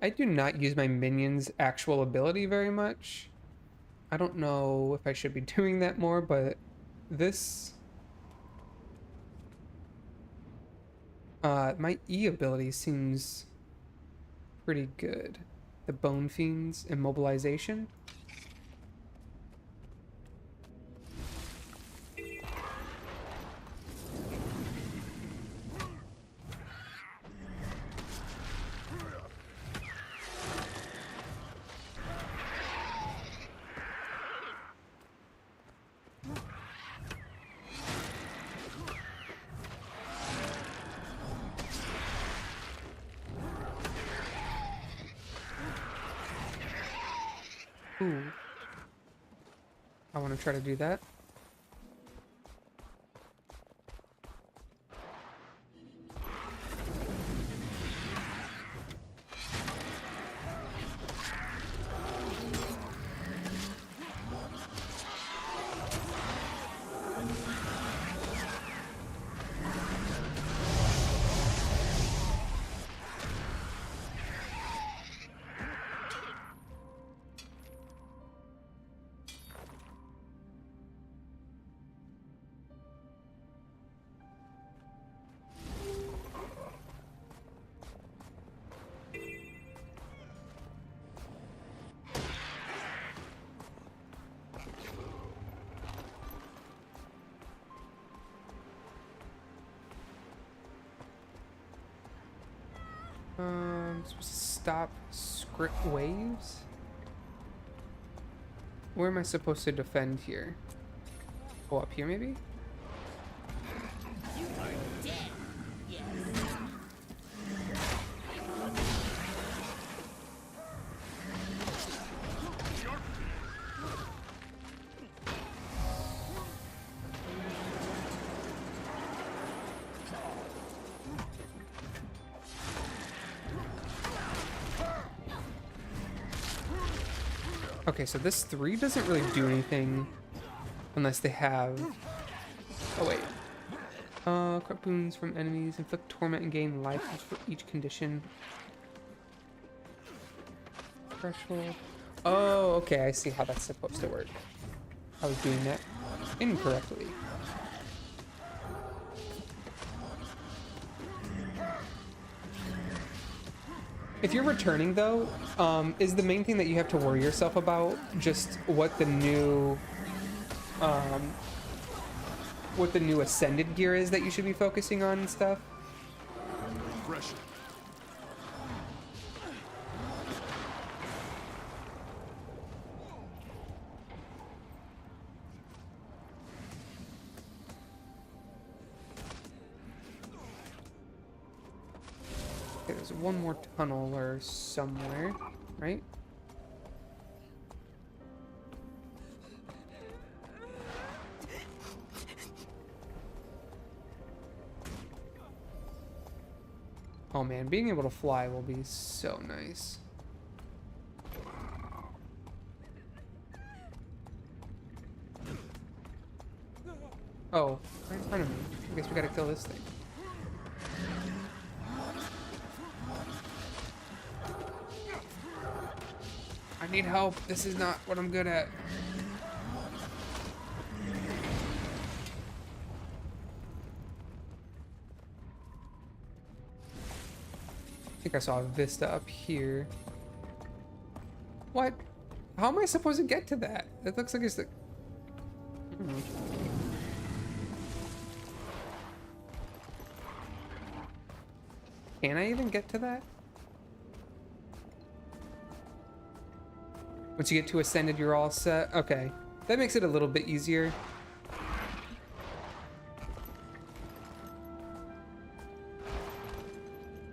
I do not use my minions' actual ability very much. I don't know if I should be doing that more, but this... my E ability seems pretty good. The Bone Fiend's immobilization. Ooh. I want to try to do that. Supposed to stop script waves? Where am I supposed to defend here? Go up here, maybe? You are dead. Yes. Okay, so this 3 doesn't really do anything unless they have... Oh, wait. Corrupt boons from enemies, inflict torment and gain life for each condition. Threshold. Oh, okay, I see how that's supposed to work. I was doing that incorrectly. If you're returning though, is the main thing that you have to worry yourself about just what the new ascended gear is that you should be focusing on and stuff? Pressure. Okay, there's one more tunnel or somewhere, right? Oh man, being able to fly will be so nice. Oh, right in front of me. I guess we gotta kill this thing. I need help. This is not what I'm good at. I think I saw a vista up here. What? How am I supposed to get to that? It looks like it's the... Can I even get to that? Once you get to Ascended, you're all set. Okay. That makes it a little bit easier. I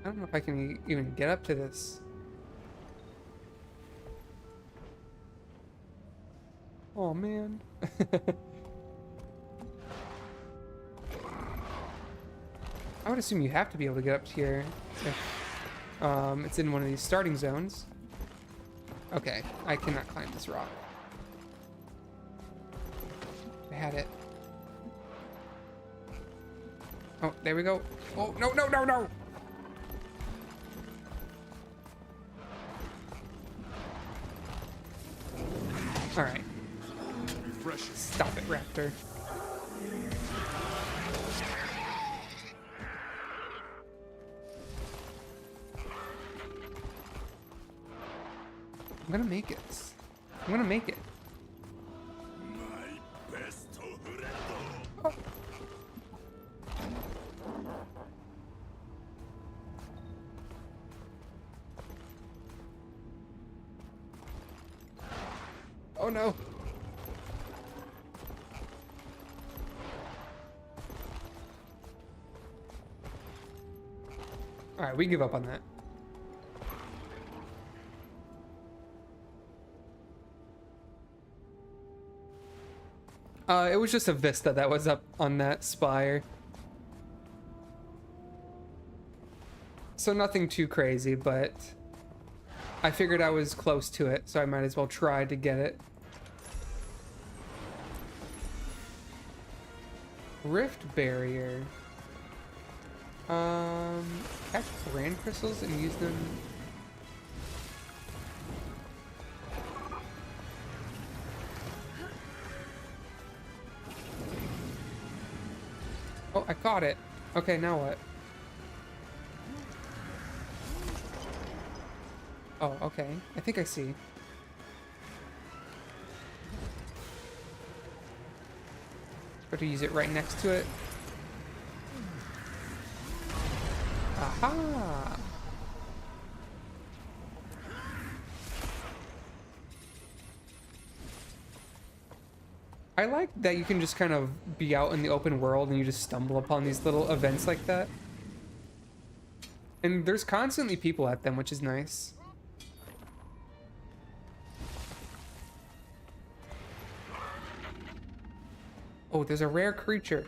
don't know if I can even get up to this. Oh, man. I would assume you have to be able to get up here if it's in one of these starting zones. Okay, I cannot climb this rock. I had it. Oh, there we go. Oh, no, no, no, no! Alright. Stop it, Raptor. I'm gonna make it. I'm gonna make it. My best friend. Oh. Oh no. Alright, we give up on that. It was just a vista that was up on that spire. So nothing too crazy, but I figured I was close to it, so I might as well try to get it. Rift barrier. Catch brand crystals and use them. Oh, I caught it. Okay, now what? Oh, okay. I think I see. Got to use it right next to it. Aha! I like that you can just kind of be out in the open world and you just stumble upon these little events like that. And there's constantly people at them, which is nice. Oh, there's a rare creature.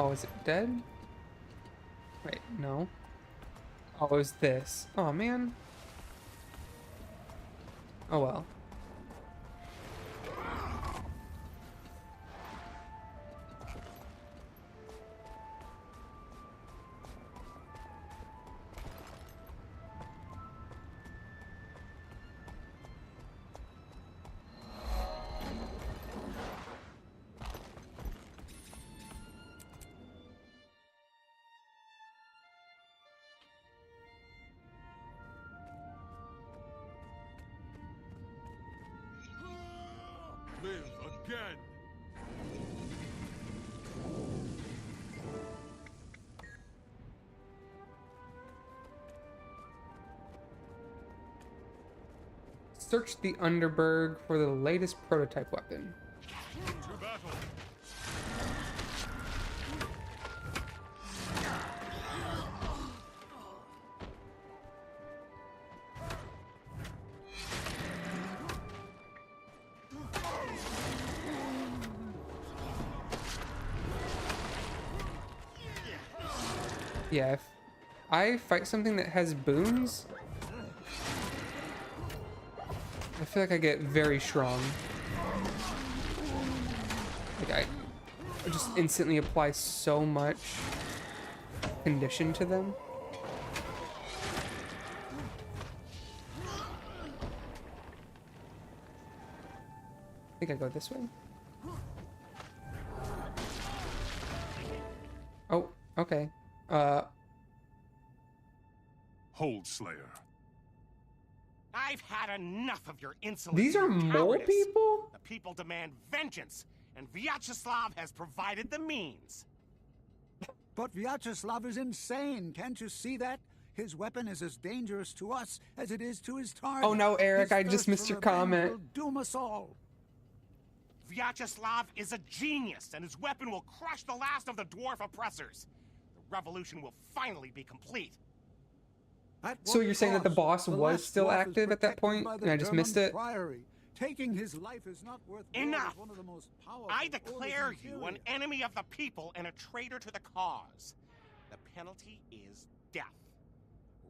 Oh, is it dead? Wait, no. Oh, it was this. Oh, man. Oh, well. Live again! Search the Underberg for the latest prototype weapon. To battle! Yeah, if I fight something that has boons, I feel like I get very strong. Like I just instantly apply so much condition to them. I think I go this way. Oh, okay. Hold, Slayer. I've had enough of your insolence. These are and mole cowardice. people? The people demand vengeance, and Vyacheslav has provided the means. But Vyacheslav is insane. Can't you see that? His weapon is as dangerous to us as it is to his target. Oh no, Eric, His I just thirst missed for your revenge comment. will doom us all. Vyacheslav is a genius, and his weapon will crush the last of the dwarf oppressors. The revolution will finally be complete. So you're saying that the boss was still active at that point, and I just missed it? Priory. Taking his life is not worth more Enough! than one of the most powerful I declare orders in you an Syria. enemy of the people and a traitor to the cause. The penalty is death.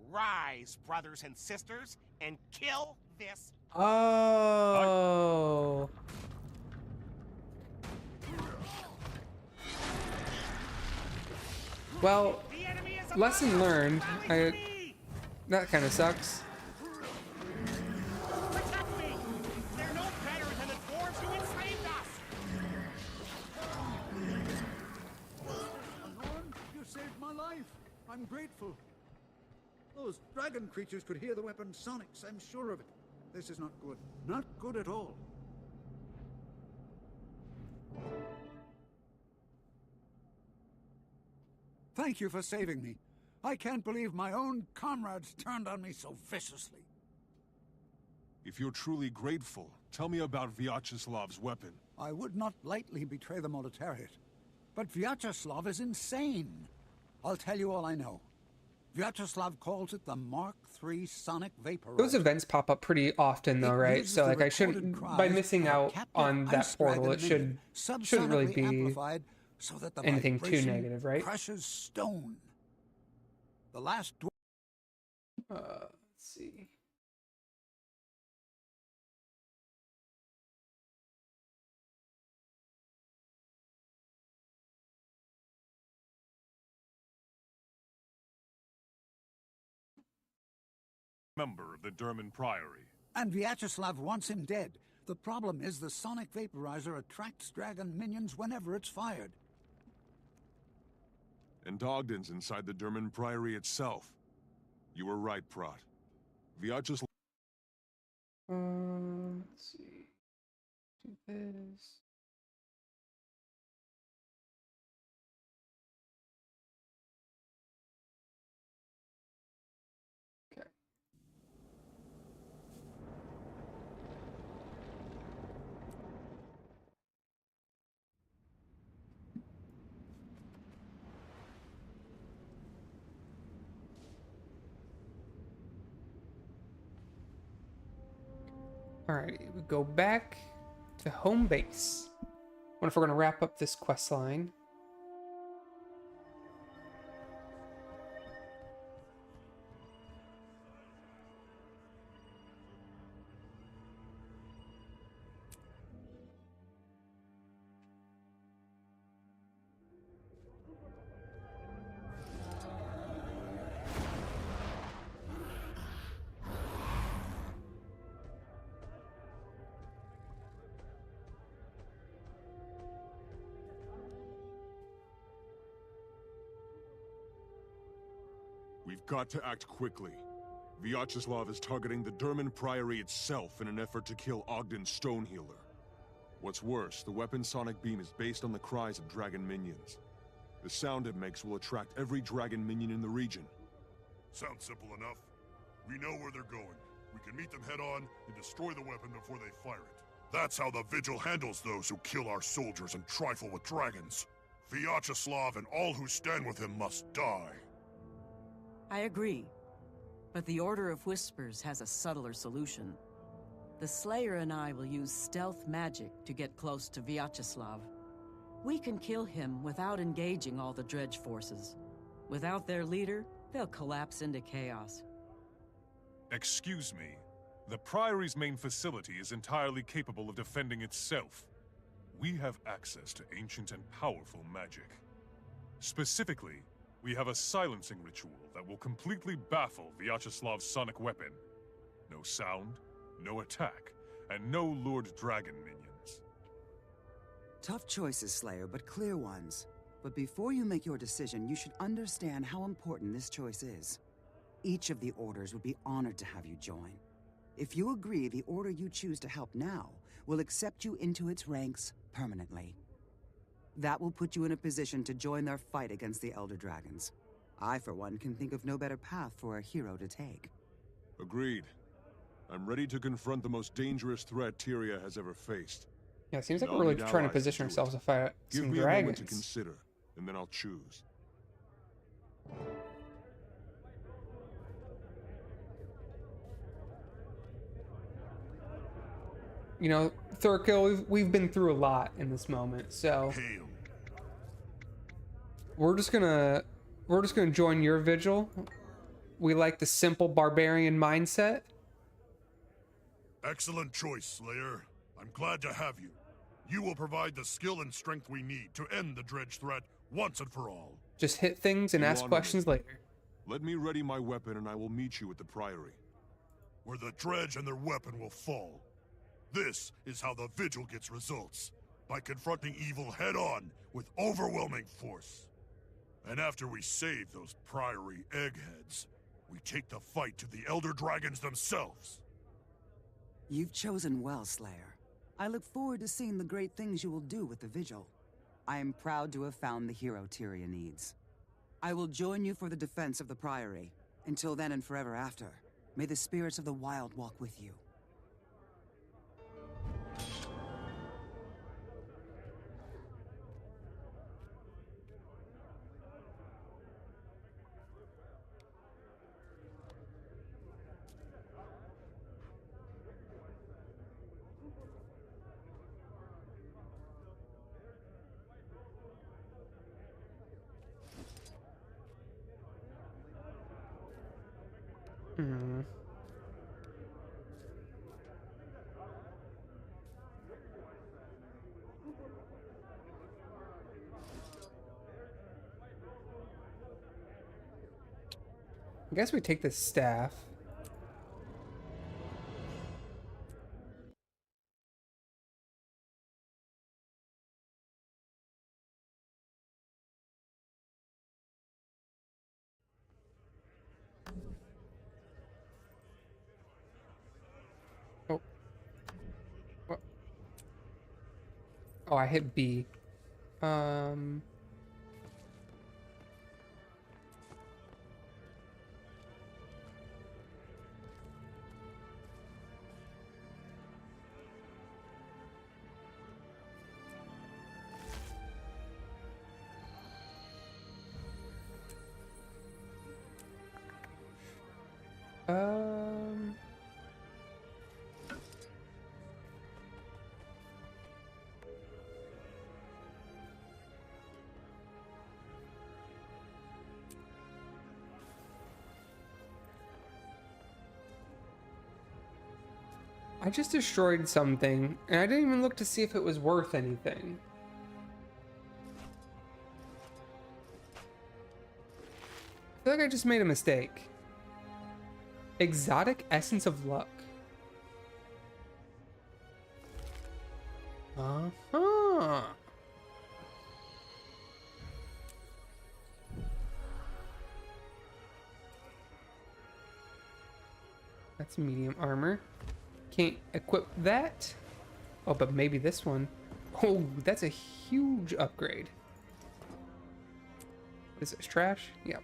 Rise, brothers and sisters, and kill this. Oh. Well, The enemy is lesson learned. Rally to me! That kind of sucks. Protect me! They're no better than the dwarves who enslaved us! Norm, you saved my life. I'm grateful. Those dragon creatures could hear the weapon sonics, I'm sure of it. This is not good. Not good at all. Thank you for saving me. I can't believe my own comrades turned on me so viciously. If you're truly grateful, tell me about Vyacheslav's weapon. I would not lightly betray the Moletariat. But Vyacheslav is insane. I'll tell you all I know. Vyacheslav calls it the Mark III sonic vaporizer. Those events pop up pretty often, though, It right? uses So, the like, I recorded shouldn't, cries by missing of a out captive on that ice portal, dragon it shouldn't really subsonically be amplified so that the anything too vibration negative, right? crushes stone. The last Let's see. Member of the Derman Priory. and Vyacheslav wants him dead. The problem is the sonic vaporizer attracts dragon minions whenever it's fired. And Ogden's inside the Derman Priory itself. You were right, Prot. Vyacheslav. Let's see. Do this. Okay. Alrighty, we go back to home base. Wonder if we're gonna wrap up this quest line. got to act quickly. Vyacheslav is targeting the Derman Priory itself in an effort to kill Ogden's Stonehealer. What's worse, the weapon's sonic beam is based on the cries of dragon minions. The sound it makes will attract every dragon minion in the region. Sounds simple enough. We know where they're going. We can meet them head-on and destroy the weapon before they fire it. That's how the Vigil handles those who kill our soldiers and trifle with dragons. Vyacheslav and all who stand with him must die. I agree. But the Order of Whispers has a subtler solution. The Slayer and I will use stealth magic to get close to Vyacheslav. We can kill him without engaging all the Dredge forces. Without their leader, they'll collapse into chaos. Excuse me. The Priory's main facility is entirely capable of defending itself. We have access to ancient and powerful magic. Specifically, we have a silencing ritual that will completely baffle Vyacheslav's sonic weapon. No sound, no attack, and no Lord Dragon minions. Tough choices, Slayer, but clear ones. But before you make your decision, you should understand how important this choice is. Each of the orders would be honored to have you join. If you agree, the order you choose to help now will accept you into its ranks permanently. That will put you in a position to join their fight against the Elder Dragons. I, for one, can think of no better path for a hero to take. Agreed. I'm ready to confront the most dangerous threat Tyria has ever faced. Yeah, it seems like we're really trying to position ourselves to fight some Give me dragons. a moment to consider, and then I'll choose. You know, Thurkill, we've been through a lot in this moment, so Hail. we're just gonna join your vigil. We like the simple barbarian mindset. Excellent choice, Slayer. I'm glad to have you. You will provide the skill and strength we need to end the Dredge threat once and for all. Just hit things and ask questions later. Let me ready my weapon and I will meet you at the Priory. Where the Dredge and their weapon will fall. This is how the Vigil gets results. By confronting evil head-on with overwhelming force. And after we save those Priory eggheads, we take the fight to the Elder Dragons themselves. You've chosen well, Slayer. I look forward to seeing the great things you will do with the Vigil. I am proud to have found the hero Tyria needs. I will join you for the defense of the Priory. Until then and forever after, may the spirits of the wild walk with you. I guess we take this staff. Oh. What? Oh, I hit B. I just destroyed something, and I didn't even look to see if it was worth anything. I feel like I just made a mistake. Exotic Essence of Luck. Uh-huh. That's medium armor. Can't equip that. Oh, but maybe this one. Oh, that's a huge upgrade. What is this, trash? Yep.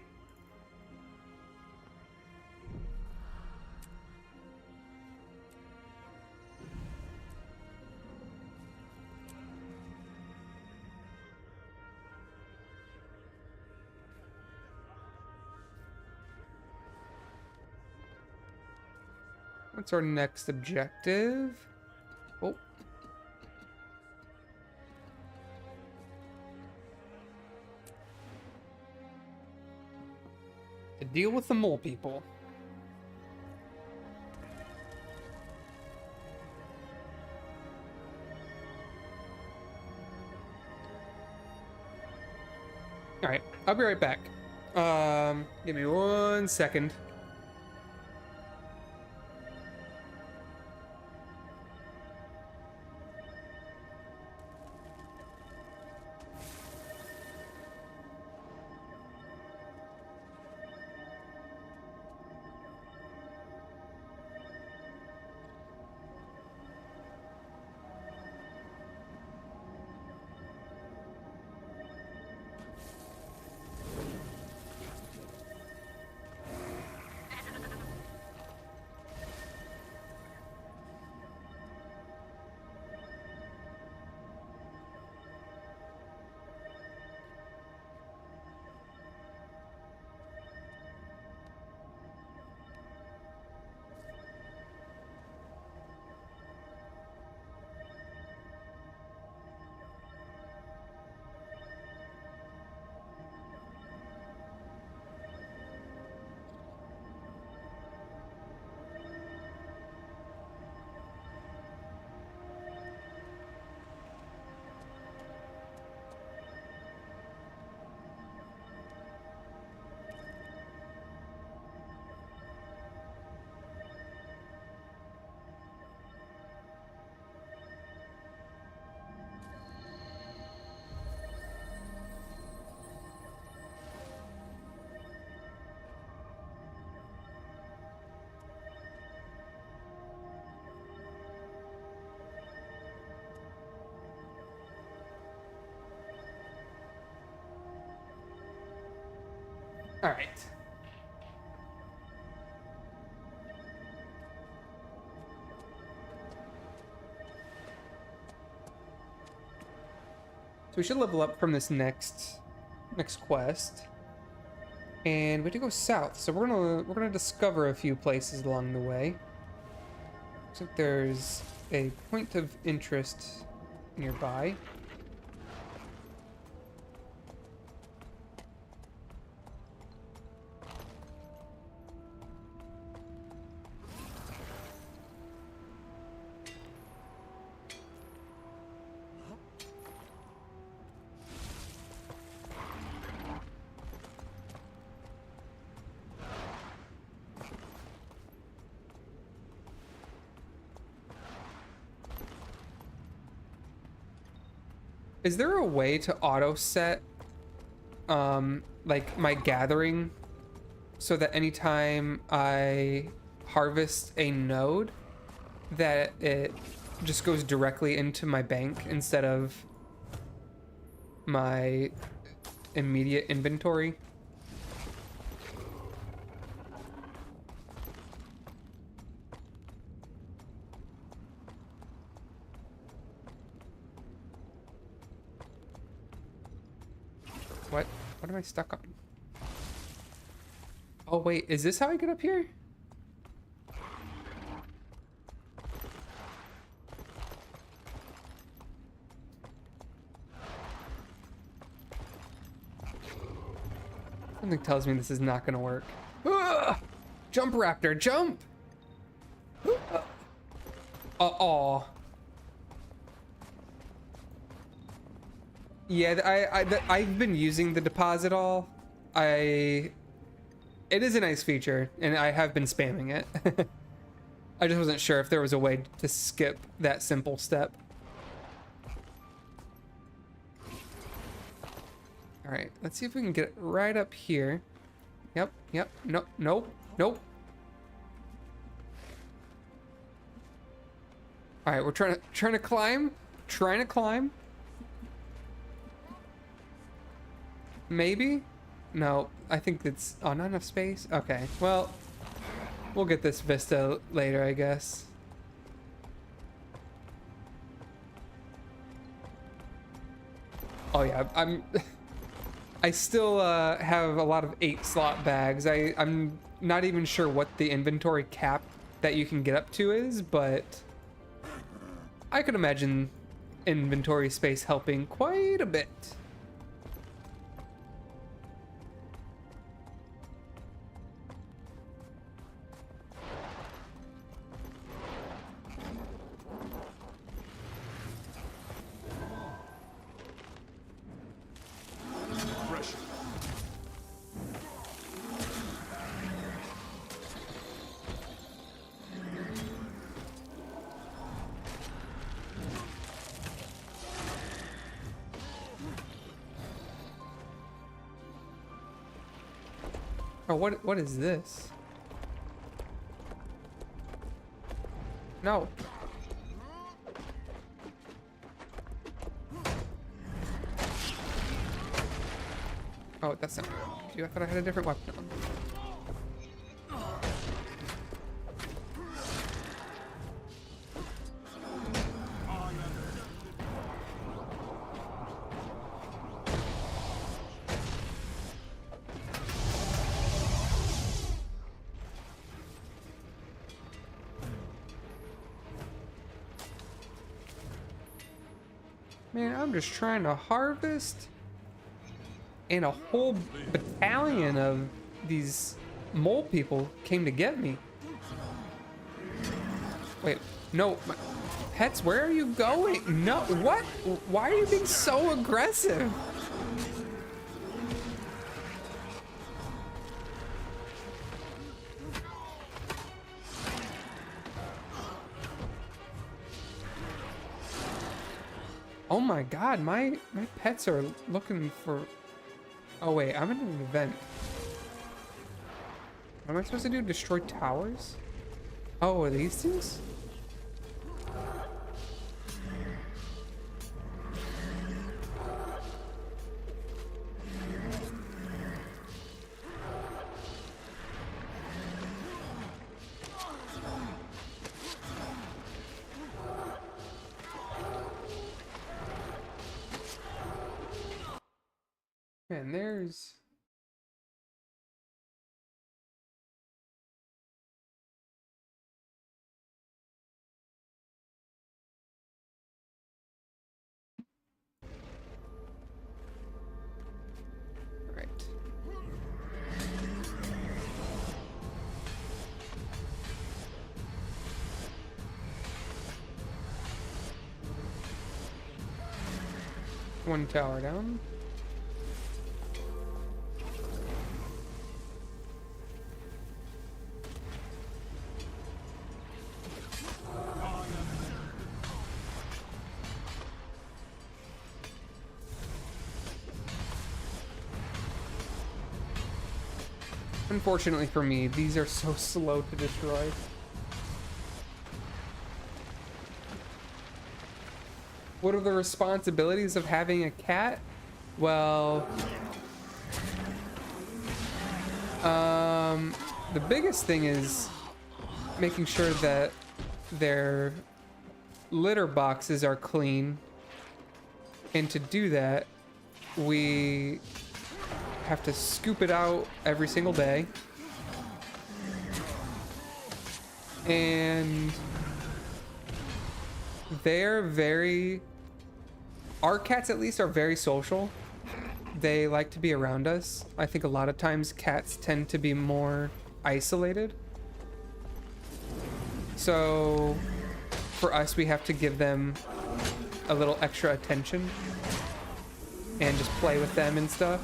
What's our next objective? Oh. To deal with the mole people. All right, I'll be right back. Give me 1 second. All right. So we should level up from this next quest. And we have to go south. So we're gonna discover a few places along the way. Looks like there's a point of interest nearby. Is there a way to auto set like my gathering so that anytime I harvest a node that it just goes directly into my bank instead of my immediate inventory? What am I stuck on? Oh wait, is this how I get up here? Something tells me this is not gonna work. Ah! Jump, raptor, jump! Uh-oh. Yeah, I've been using the deposit all. It is a nice feature, and I have been spamming it. I just wasn't sure if there was a way to skip that simple step. All right, let's see if we can get right up here. Yep, nope. All right, we're trying to climb. Trying to climb. Maybe? No, I think it's... Oh, not enough space? Okay, well, we'll get this vista later, I guess. Oh yeah, I still have a lot of 8-slot bags. I'm not even sure what the inventory cap that you can get up to is, but I could imagine inventory space helping quite a bit. Oh, what is this? No. Oh, that's not you. I thought I had a different weapon on. Man, I'm just trying to harvest, and a whole battalion of these mole people came to get me. Wait, no, pets, where are you going? No, what? Why are you being so aggressive? Oh my god, my pets are looking for... Oh wait, I'm in an event. What am I supposed to do? Destroy towers? Oh, are these things? Man, there's... Right. One tower down. Unfortunately for me, these are so slow to destroy. What are the responsibilities of having a cat? Well, the biggest thing is making sure that their litter boxes are clean. And to do that, we have to scoop it out every single day. And they're very... Our cats, at least, are very social. They like to be around us. I think a lot of times cats tend to be more isolated. So for us, we have to give them a little extra attention and just play with them and stuff.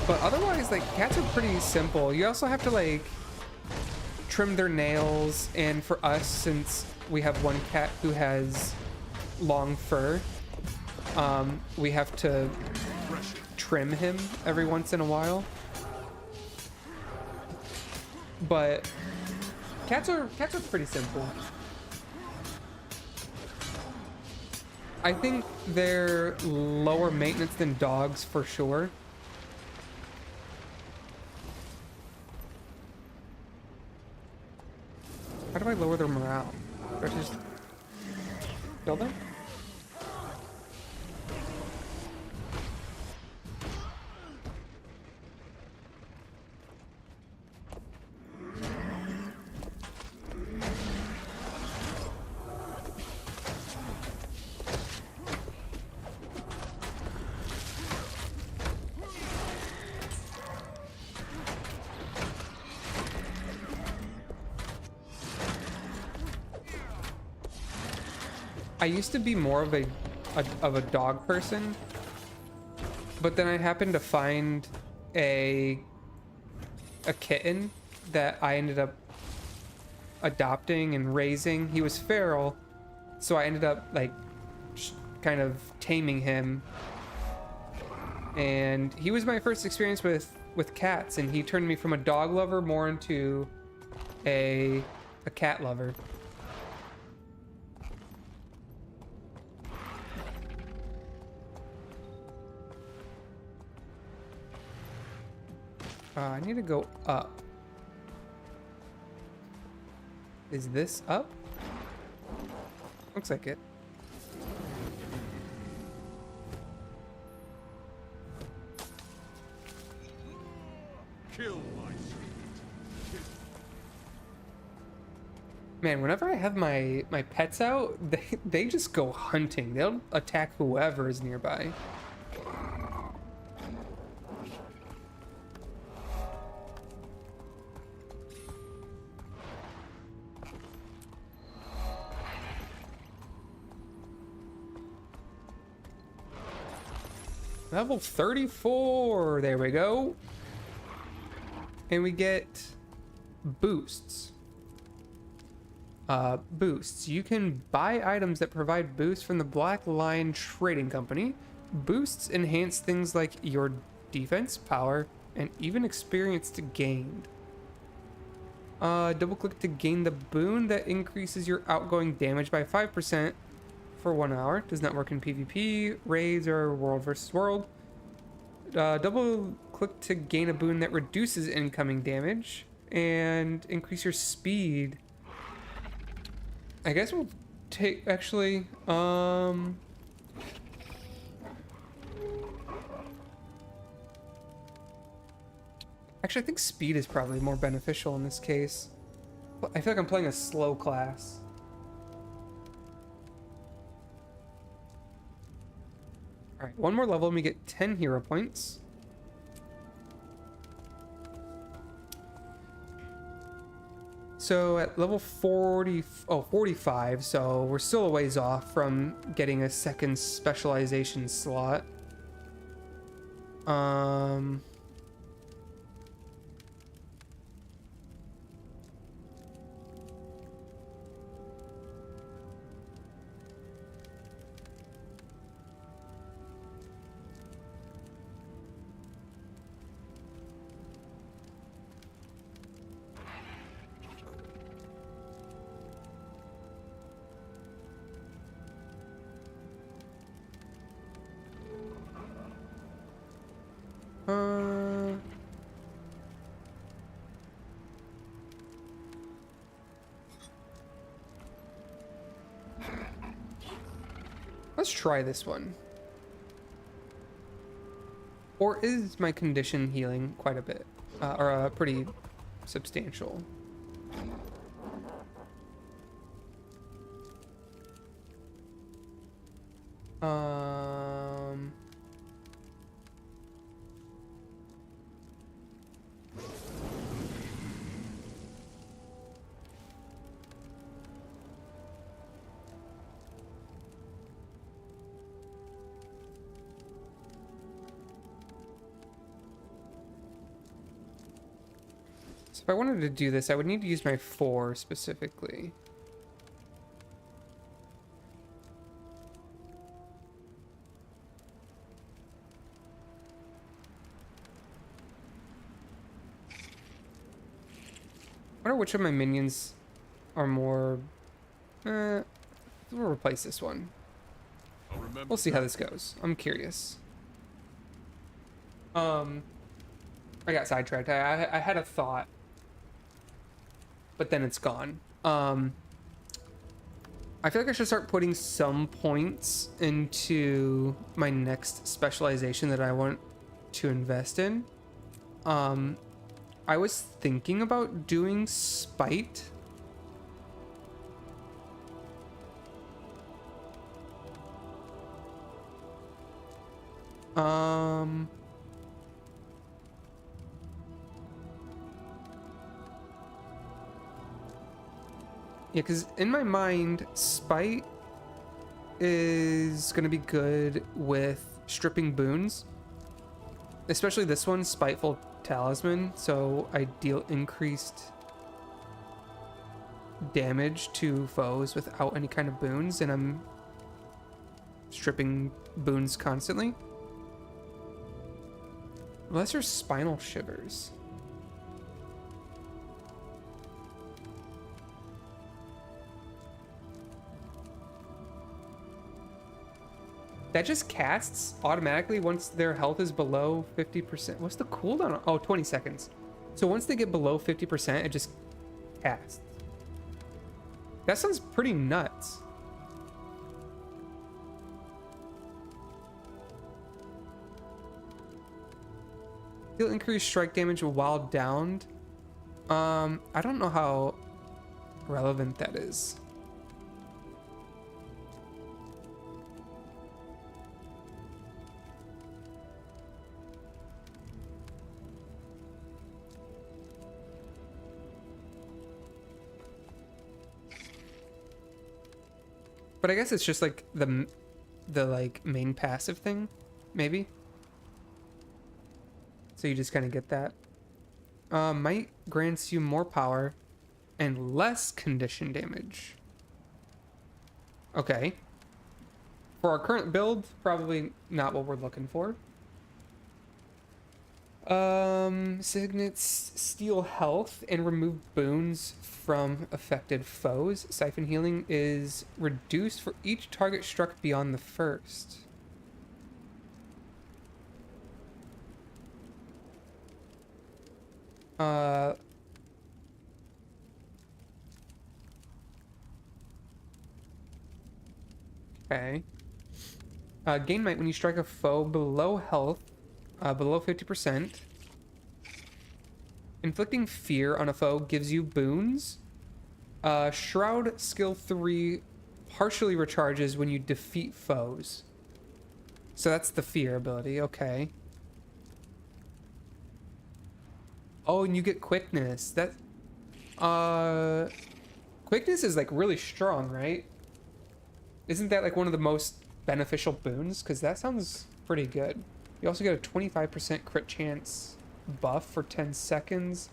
But otherwise, like, cats are pretty simple. You also have to, like, trim their nails. And for us, since we have one cat who has long fur, we have to trim him every once in a while. But Cats are pretty simple. I think they're lower maintenance than dogs for sure. How do I lower their morale? Do I just kill them? I used to be more of a dog person, but then I happened to find a kitten that I ended up adopting and raising. He was feral, so I ended up like kind of taming him, and he was my first experience with cats, and he turned me from a dog lover more into a cat lover. I need to go up. Is this up? Looks like it. Kill my servant. Man, whenever I have my pets out, they just go hunting. They'll attack whoever is nearby. Level 34, there we go. And we get boosts. Boosts. You can buy items that provide boosts from the Black Lion Trading Company. Boosts enhance things like your defense, power, and even experience gained. Double click to gain the boon that increases your outgoing damage by 5%. For 1 hour. Does not work in PvP, raids, or world versus world. Double click to gain a boon that reduces incoming damage and increase your speed. I guess we'll take actually actually I think speed is probably more beneficial in this case. I feel like I'm playing a slow class. All right, one more level and we get 10 hero points. So at level 45, so we're still a ways off from getting a second specialization slot. Let's try this one. Or is my condition healing quite a bit? Or pretty substantial? So if I wanted to do this, I would need to use my 4 specifically. I wonder which of my minions are more... we'll replace this one. We'll see how this goes. I'm curious. I got sidetracked. I had a thought, but then it's gone. I feel like I should start putting some points into my next specialization that I want to invest in. I was thinking about doing spite. Yeah, because in my mind, spite is going to be good with stripping boons. Especially this one, Spiteful Talisman. So I deal increased damage to foes without any kind of boons, and I'm stripping boons constantly. Lesser Spinal Shivers. That just casts automatically once their health is below 50%. What's the cooldown? Oh, 20 seconds. So once they get below 50%, it just casts. That sounds pretty nuts. Deal increased strike damage while downed. I don't know how relevant that is. But I guess it's just like the like main passive thing, maybe. So you just kind of get that. Might grants you more power and less condition damage. Okay. For our current build, probably not what we're looking for. Signets steal health and remove boons from affected foes. Siphon healing is reduced for each target struck beyond the first. Okay. Gain might when you strike a foe below health, below 50%. Inflicting fear on a foe gives you boons. Shroud skill 3 partially recharges when you defeat foes. So that's the fear ability, okay. Oh, and you get quickness. That quickness is like really strong, right? Isn't that like one of the most beneficial boons? Because that sounds pretty good. You also get a 25% crit chance buff for 10 seconds.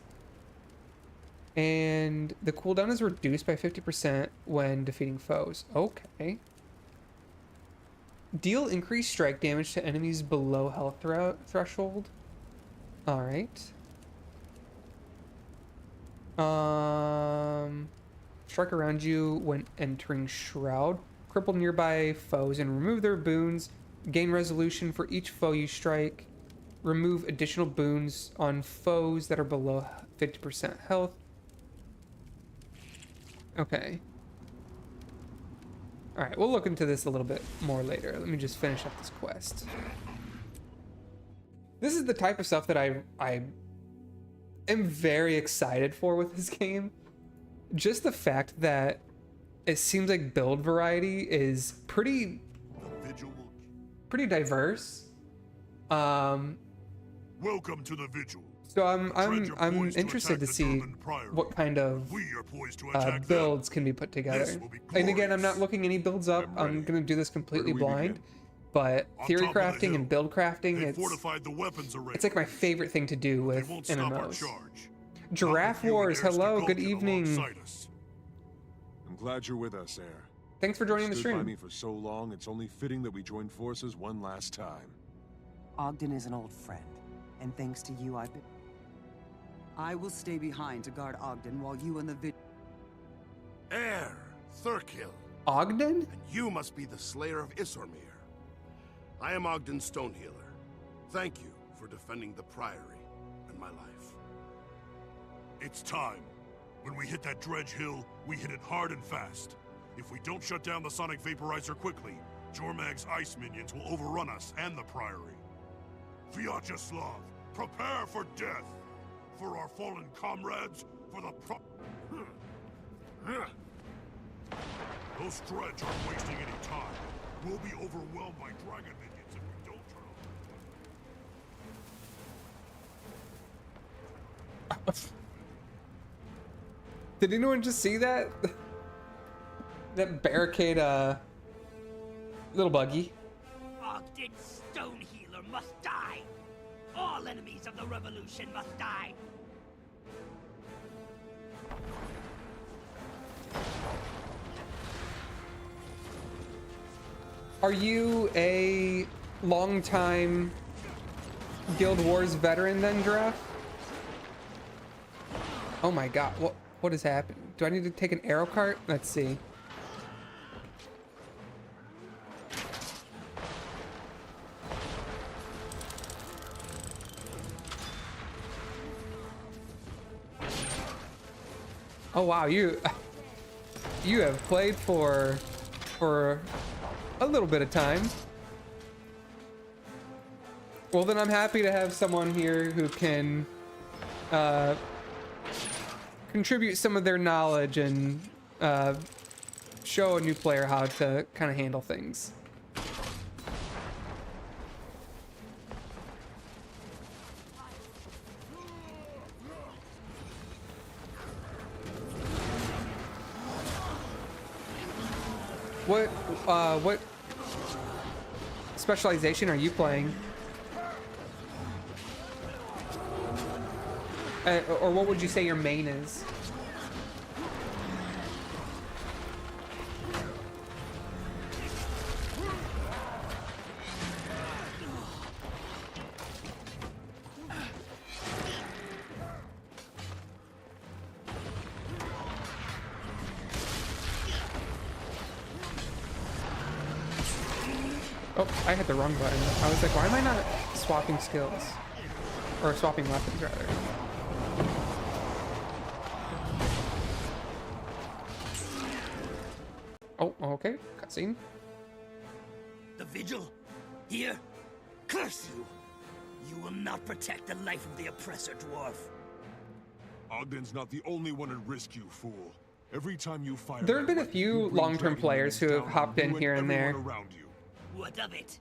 And the cooldown is reduced by 50% when defeating foes. Okay. Deal increased strike damage to enemies below health threshold. Alright. Strike around you when entering Shroud. Cripple nearby foes and remove their boons. Gain resolution for each foe you strike. Remove additional boons on foes that are below 50% health. Okay. Alright, we'll look into this a little bit more later. Let me just finish up this quest. This is the type of stuff that I am very excited for with this game. Just the fact that it seems like build variety is pretty diverse. Welcome to the Vigil. So I'm interested to see what kind of builds can be put together. And again, I'm not looking any builds up. I'm gonna do this completely blind. But theory crafting and build crafting, it's like my favorite thing to do with MMOs. Giraffe Wars, hello, good evening. I'm glad you're with us, Air. Thanks for joining the Stood by stream. me for so long, it's only fitting that we join forces one last time. Ogden is an old friend, and thanks to you, I will stay behind to guard Ogden while you and the Heir, Thurkill. Ogden? And you must be the Slayer of Isormir. I am Ogden Stonehealer. Thank you for defending the Priory and my life. It's time. When we hit that dredge hill, we hit it hard and fast. If we don't shut down the Sonic Vaporizer quickly, Jormag's ice minions will overrun us and the Priory. Vyacheslav, prepare for death! For our fallen comrades, for the Those dredge aren't wasting any time. We'll be overwhelmed by dragon minions if we don't turn on. Did anyone just see that? That barricade, little buggy. Ogden Stonehealer must die. All enemies of the revolution must die. Are you a longtime Guild Wars veteran then, Giraffe? Oh my god, what has happened? Do I need to take an arrow cart? Let's see. Oh wow, you have played for a little bit of time. Well, then I'm happy to have someone here who can contribute some of their knowledge and show a new player how to kind of handle things. What specialization are you playing? Or what would you say your main is? Oh, I hit the wrong button. I was like, why am I not swapping skills? Or swapping weapons, rather. Oh, okay. Cutscene. The Vigil? Here? Curse you! You will not protect the life of the oppressor, dwarf. Ogden's not the only one at risk, you fool. Every time you fire, There have been a few long-term players who have hopped in here and there. What of it?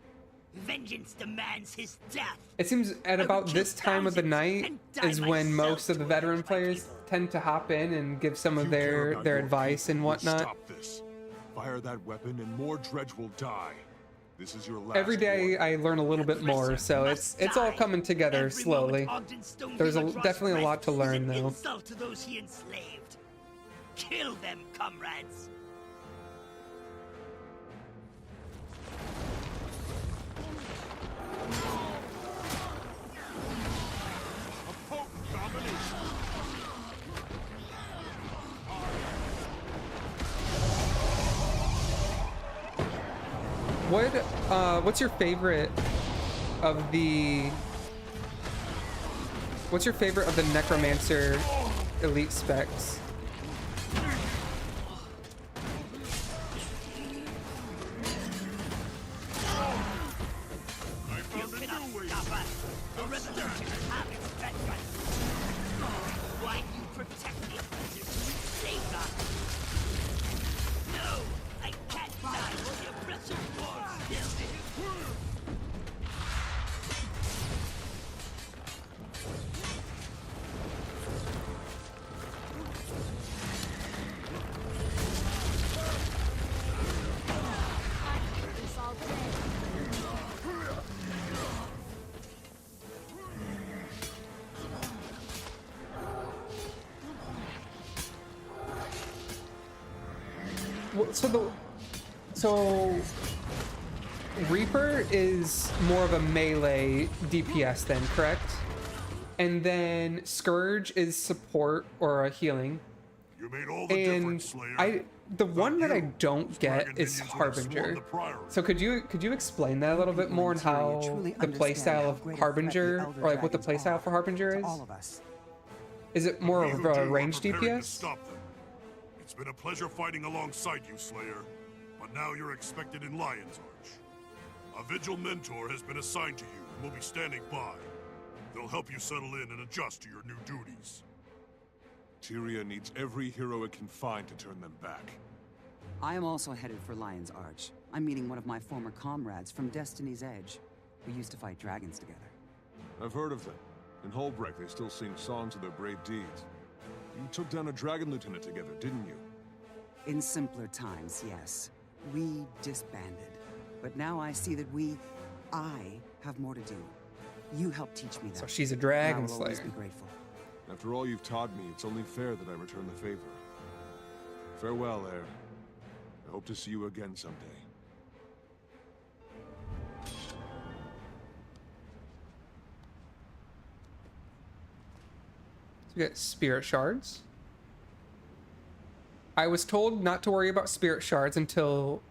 Vengeance demands his death. It seems at about this time of the night is when most of the veteran players tend to hop in and give some of their advice and whatnot. Stop this. Fire that weapon and more dredge will die. This is your last Every day warning. I learn a little bit more, so it's all coming together slowly. There's definitely a lot to learn though. Insult to those he enslaved. Kill them, comrades. What's your favorite of the Necromancer elite specs? Why do you protect the oppressors who enslaved us? No, I can't die while the oppressor wars still. So Reaper is more of a melee DPS then, correct? And then Scourge is support or a healing. You made all the And difference, Slayer. the one that I you, don't get dragon is minions would have swarmed Harbinger. the Priory. So could you explain that a little bit People more in and Tyria how truly the understand playstyle how of great a threat the Harbinger, Elder or like what the Dragons playstyle are for Harbinger to is? all of us. Is it more We of who do a are ranged preparing to DPS? stop them. It's been a pleasure fighting alongside you, Slayer. But now you're expected in Lion's Arch. A Vigil mentor has been assigned to you and will be standing by. They'll help you settle in and adjust to your new duties. Tyria needs every hero it can find to turn them back. I am also headed for Lion's Arch. I'm meeting one of my former comrades from Destiny's Edge. We used to fight dragons together. I've heard of them. In Holbrecht, they still sing songs of their brave deeds. You took down a dragon lieutenant together, didn't you? In simpler times, yes. We disbanded. But now I see that I have more to do. You helped teach me that. So she's a dragon and I will always slayer. be grateful. After all you've taught me, it's only fair that I return the favor. Farewell, heir. I hope to see you again someday. So we got spirit shards. I was told not to worry about spirit shards until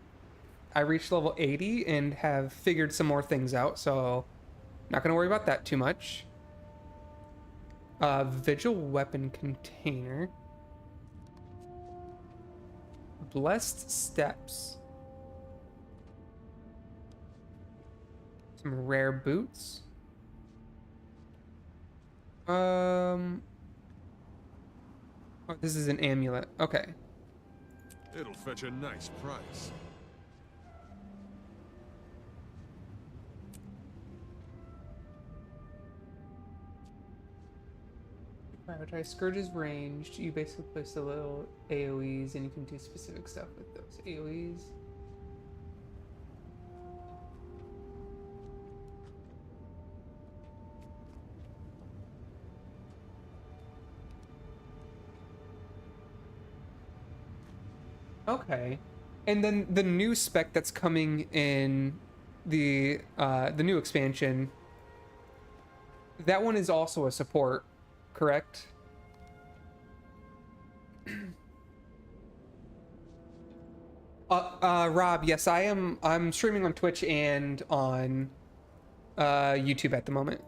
I reached level 80 and have figured some more things out, so not gonna worry about that too much. Vigil weapon container. Blessed steps. Some rare boots. Oh, this is an amulet. Okay. It'll fetch a nice price. Prioritize Scourge's ranged. You basically place the little AoEs and you can do specific stuff with those AoEs. Okay. And then the new spec that's coming in the new expansion, that one is also a support, correct? Rob, yes, I'm streaming on Twitch and on YouTube at the moment.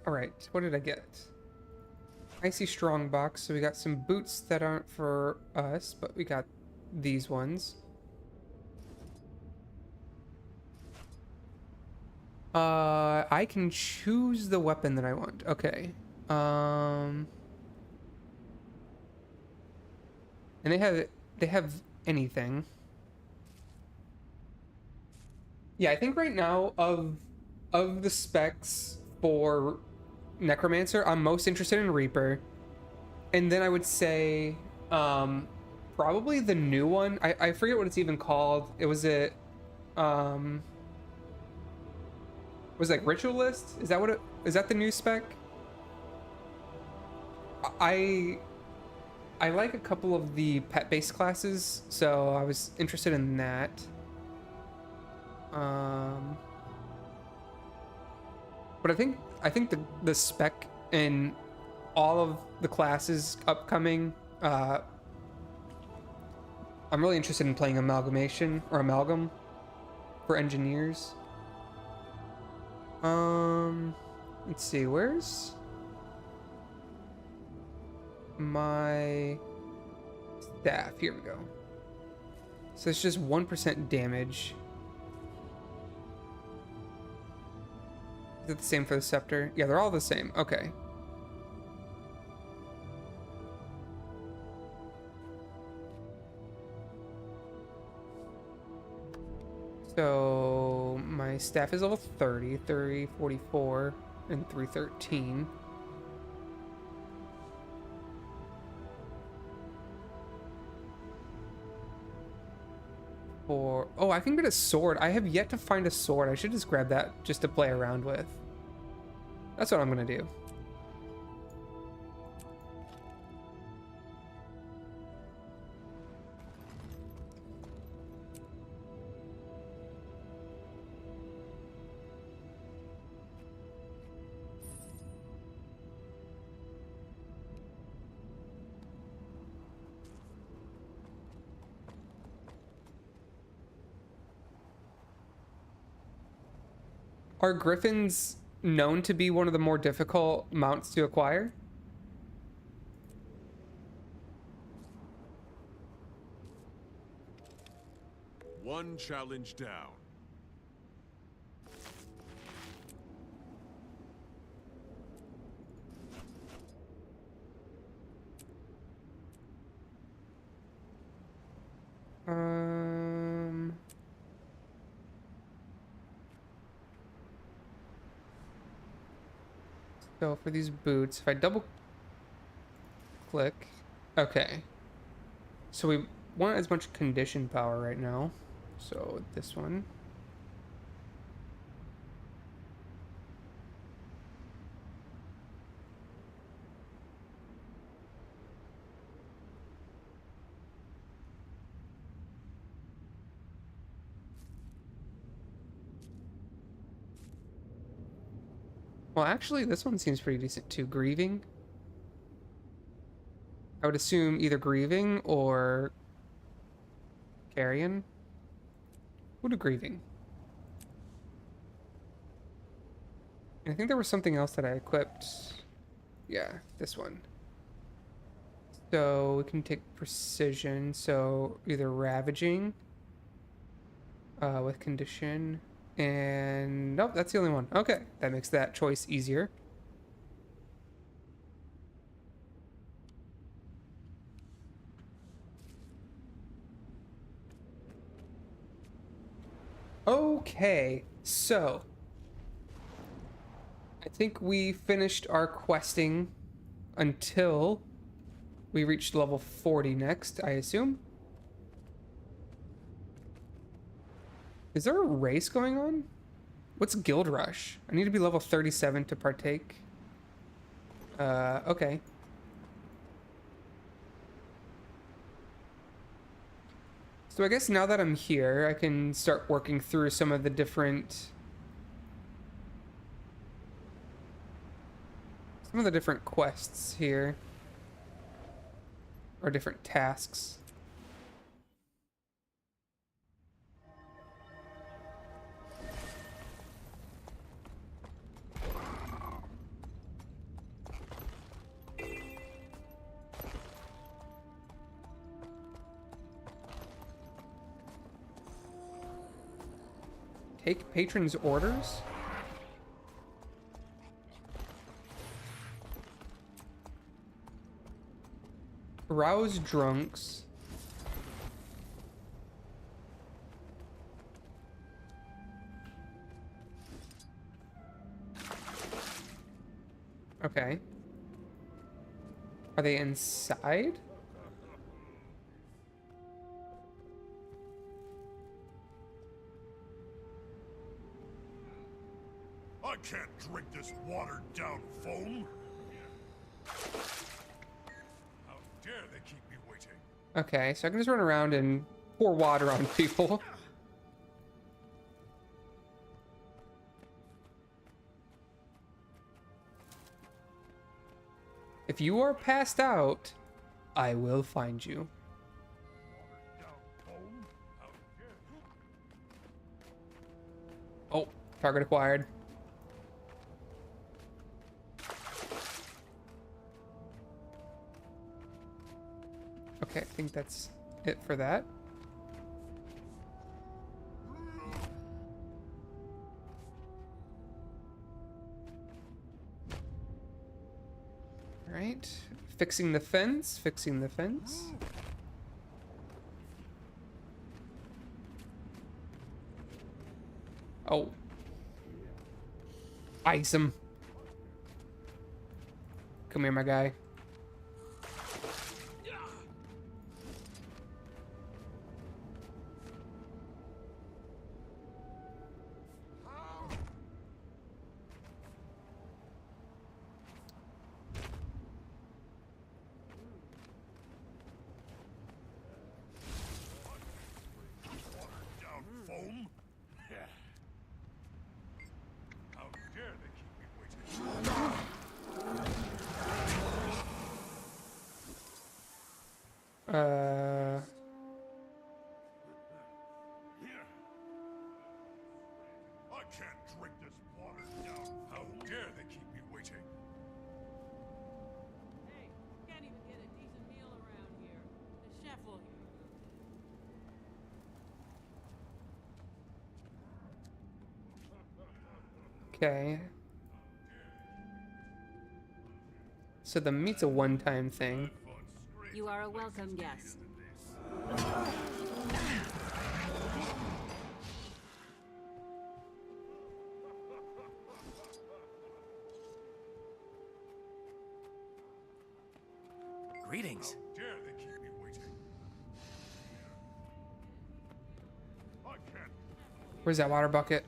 All right, what did I get? Icy strong box. So we got some boots that aren't for us, but we got these ones. I can choose the weapon that I want. Okay. And they have anything. Yeah, I think right now of the specs for Necromancer, I'm most interested in Reaper. And then I would say probably the new one. I forget what it's even called. It was like Ritualist? Is that the new spec? I like a couple of the pet-based classes, so I was interested in that. But I think the spec in all of the classes upcoming, I'm really interested in playing Amalgamation or Amalgam for engineers. Let's see, where's my staff? Here we go. So it's just 1% damage. Is it the same for the scepter? Yeah, they're all the same. Okay. So my staff is level 30, 44, and 313. for... Oh, I can get a sword. I have yet to find a sword. I should just grab that just to play around with. That's what I'm gonna do. Are griffins known to be one of the more difficult mounts to acquire? One challenge down. So for these boots, if I double click, okay. So we want as much condition power right now. So this one. Well, actually, this one seems pretty decent too. Grieving. I would assume either grieving or carrion. We'll do grieving. And I think there was something else that I equipped. Yeah, this one. So we can take precision. So either ravaging with condition. And nope, that's the only one. Okay, that makes that choice easier. Okay, so I think we finished our questing until we reached level 40 next, I assume. Is there a race going on? What's Guild Rush? I need to be level 37 to partake. Okay. So I guess now that I'm here, I can start working through some of the different quests here, or different tasks. Take patrons' orders? Rouse drunks. Okay. Are they inside? I can't drink this watered-down foam. How dare they keep me waiting? Okay, so I can just run around and pour water on people. If you are passed out, I will find you. Oh, target acquired. Okay, I think that's it for that. All right, fixing the fence, fixing the fence. Oh. Ice him. Come here, my guy. I can't drink this water down. How dare they keep me waiting? Hey, can't even get a decent meal around here. The chef will hear. Okay. So the meat's a one-time thing. You are a welcome guest. Greetings. Dare they keep me waiting? Where's that water bucket?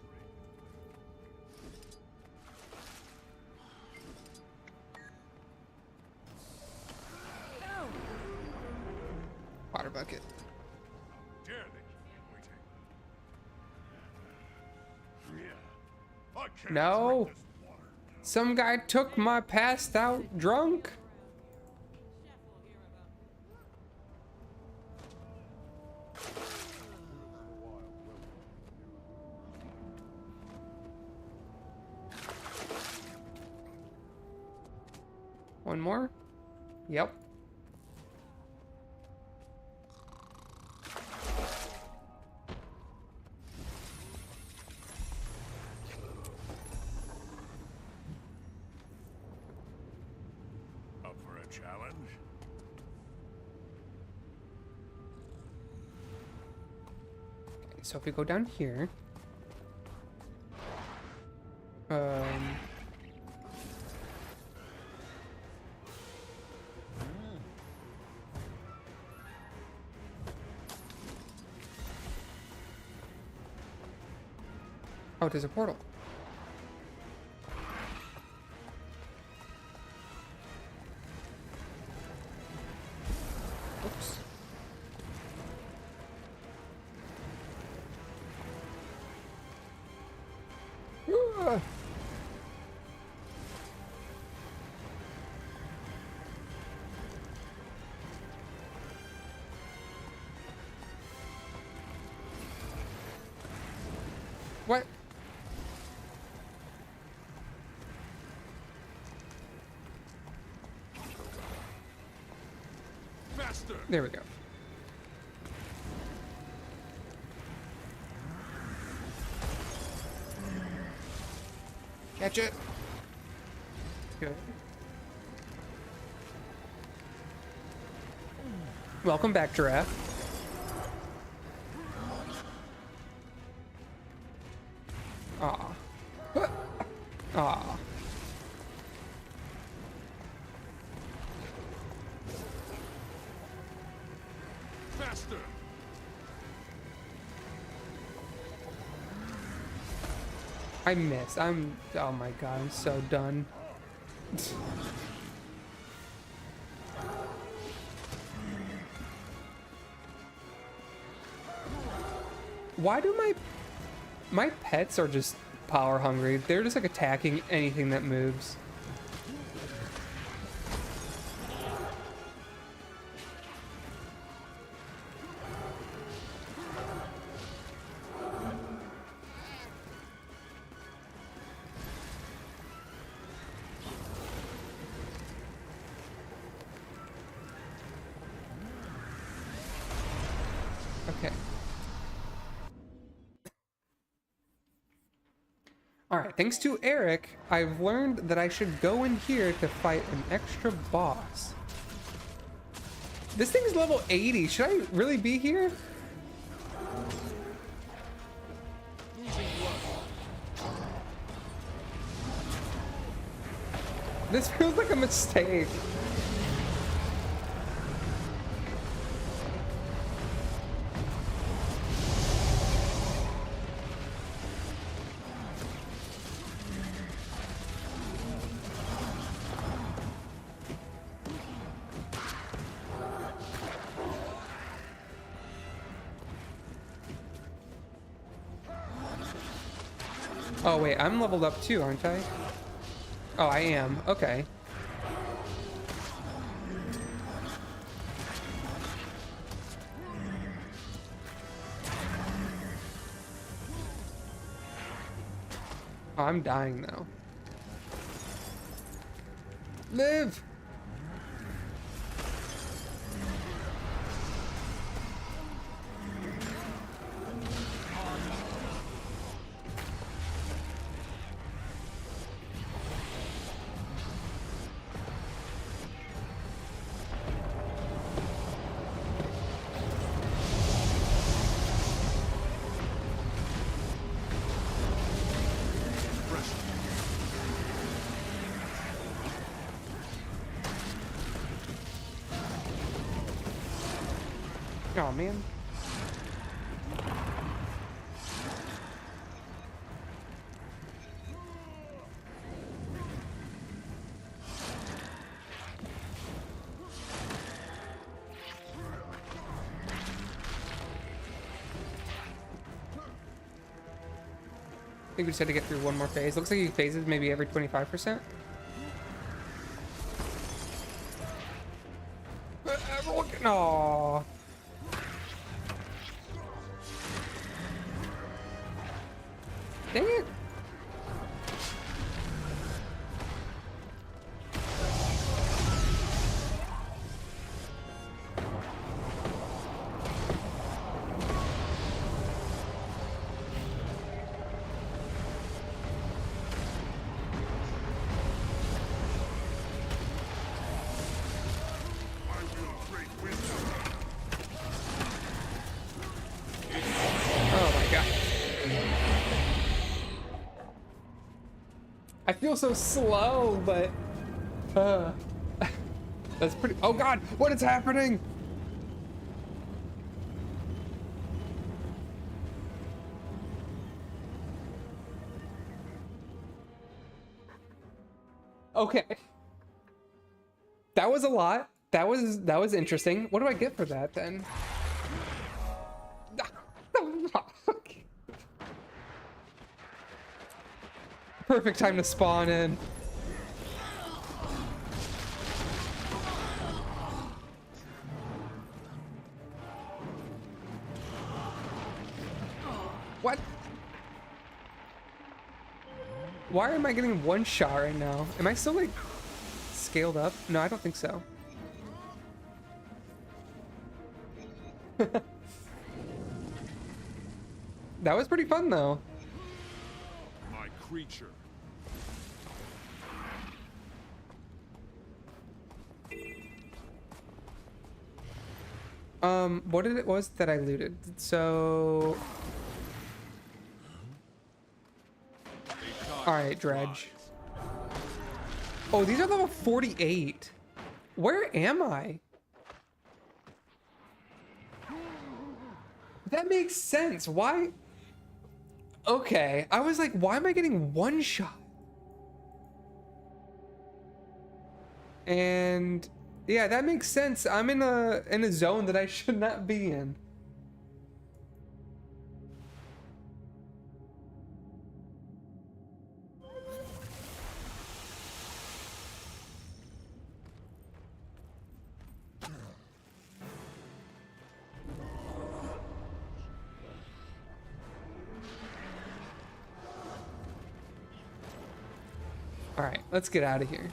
Water bucket. Dare they keep me waiting? I can't No. drink this water. Some guy took my passed out drunk. One more? Yep. Up for a challenge? So if we go down here, oh, there's a portal. Oops. Ah. What? Faster! There we go. Catch it. Good. Welcome back, giraffe. Aw. Aw. Faster! I missed. Oh my god, I'm so done. Why do my pets are just power hungry? They're just like attacking anything that moves. Okay. Alright, thanks to Eric, I've learned that I should go in here to fight an extra boss. This thing's level 80. Should I really be here? This feels like a mistake. Oh wait, I'm leveled up too, aren't I? Oh, I am. Okay. Oh, I'm dying now. Live! Oh man. I think we just had to get through one more phase. Looks like he phases maybe every 25%. Everyone can... Aww. Dang it. I feel so slow, but that's pretty. Oh God, what is happening? Okay, that was a lot. That was interesting. What do I get for that then? Perfect time to spawn in. What? Why am I getting one shot right now? Am I still like scaled up? No, I don't think so. That was pretty fun though. My creature. What it was that I looted? So, all right, dredge. Oh, these are level 48. Where am I? That makes sense. Why? Okay, I was like, why am I getting one shot? And yeah, that makes sense. I'm in a zone that I should not be in. All right, let's get out of here.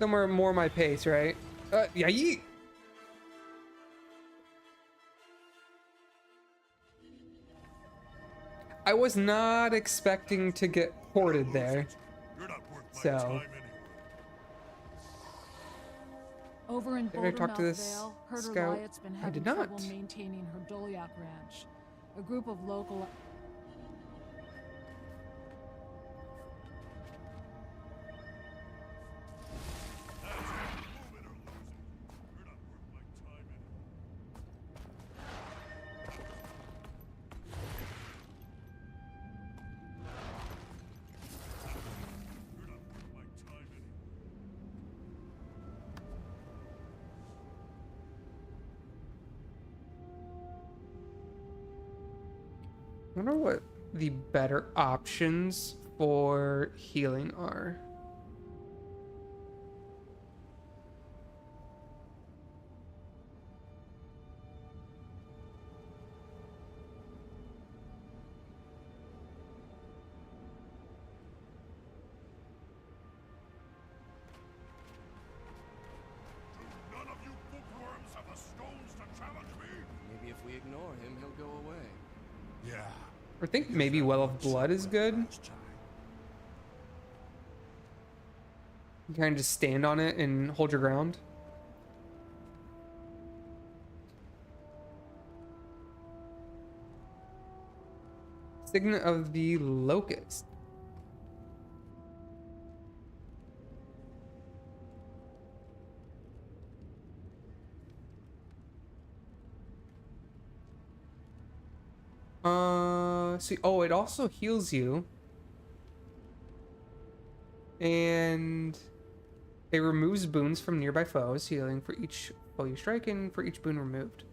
Somewhere more my pace, right? Yeah, yeet. I was not expecting to get ported there. So. Over in Did I talk to Bouldermouth this Vale, Herder scout? Wyatt's been I having did not. trouble maintaining her Dolyak ranch. A group of local... I wonder what the better options for healing are. I think maybe Well of Blood is good. You kind of just stand on it and hold your ground. Signet of the Locust. See, oh, it also heals you. And it removes boons from nearby foes, healing for each foe you strike and for each boon removed.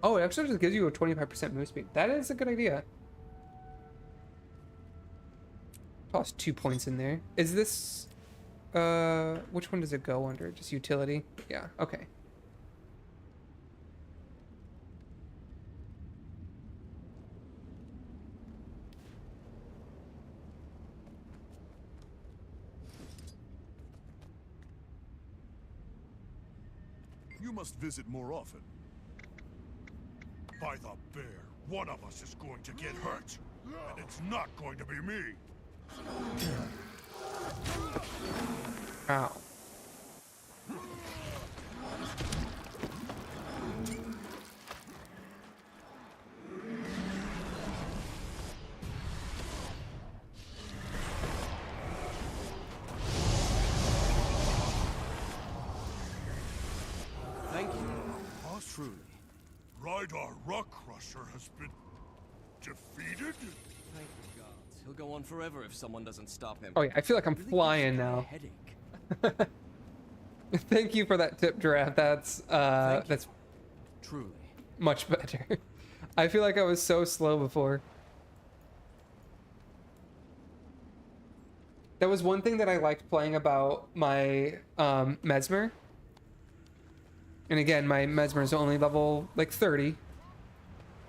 Oh, it actually just gives you a 25% move speed. That is a good idea. Toss 2 points in there. Is this, which one does it go under? Just utility? Yeah, okay. You must visit more often. By the bear, one of us is going to get hurt. And it's not going to be me. Ow. Thank you. Oh, truly. Rydar Rock Crusher has been defeated? Thank the gods. He'll go on forever if someone doesn't stop him. Oh yeah, I feel like I'm Really flying gives the guy a now. headache. Thank you for that tip, Giraffe. That's Truly. much better. I feel like I was so slow before. That was one thing that I liked playing about my Mesmer. And again, my Mesmer is only level like 30.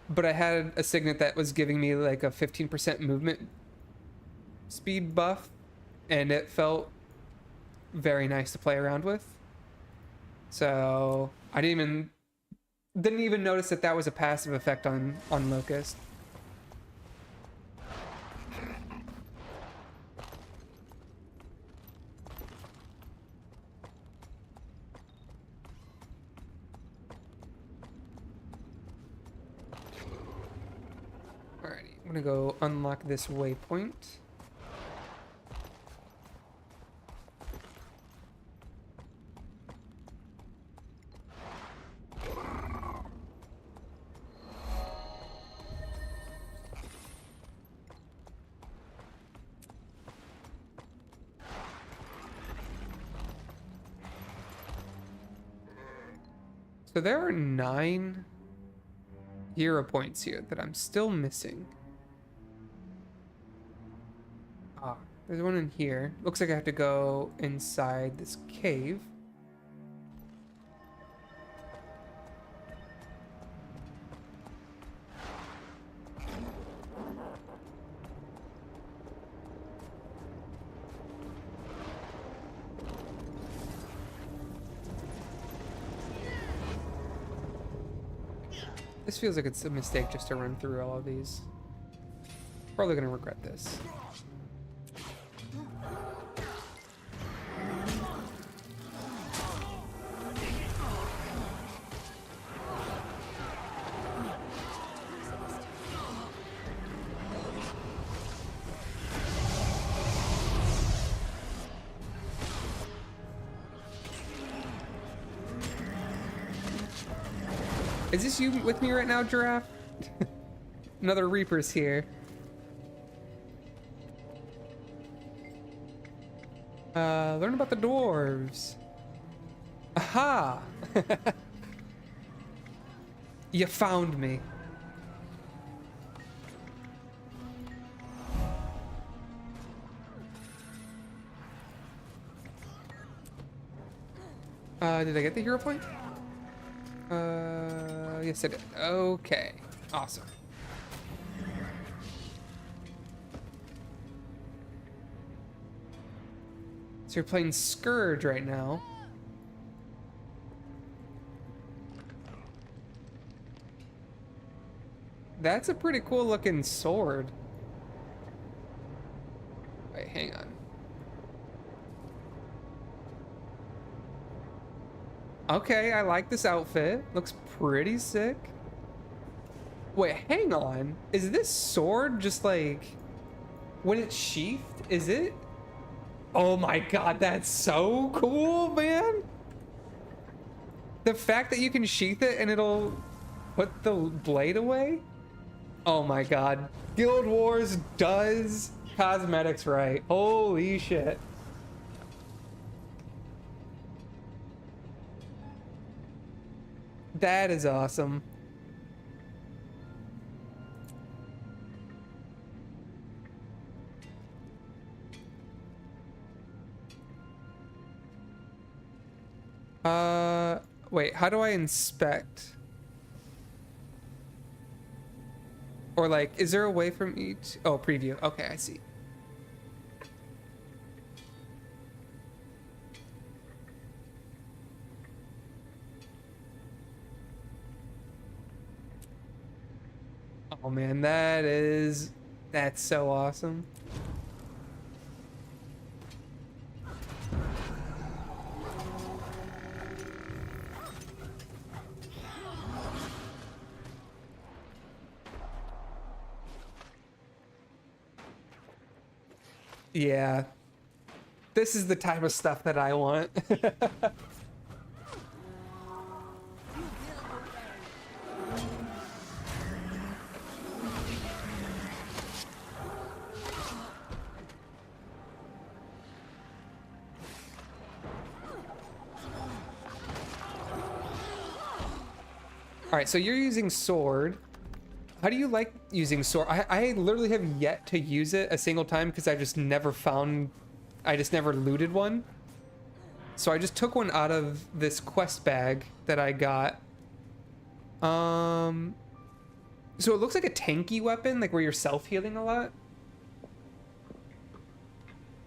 But I had a Signet that was giving me like a 15% movement speed buff. And it felt very nice to play around with. So I didn't even notice that that was a passive effect on Locust. Alrighty, I'm gonna go unlock this waypoint. So there are 9 hero points here that I'm still missing. Ah, there's one in here. Looks like I have to go inside this cave. This feels like it's a mistake just to run through all of these. Probably gonna regret this. Is this you with me right now, Giraffe? Another Reaper's here. Learn about the dwarves. Aha! You found me. Did I get the hero point? Yes I did. Okay. Awesome. So you're playing Scourge right now. That's a pretty cool looking sword. Wait, hang on. Okay, I like this outfit. Looks pretty sick. Wait, hang on. Is this sword just like... when it's sheathed, is it... Oh my god, that's so cool, man! The fact that you can sheath it and it'll put the blade away? Oh my god. Guild Wars does cosmetics right. Holy shit. That is awesome. Wait, how do I inspect? Or like, is there a way from each? Oh, preview. Okay, I see. Oh man, that's so awesome. Yeah. This is the type of stuff that I want. All right, so you're using sword. How do you like using sword? I literally have yet to use it a single time because I just never looted one. So I just took one out of this quest bag that I got. So it looks like a tanky weapon, like where you're self-healing a lot.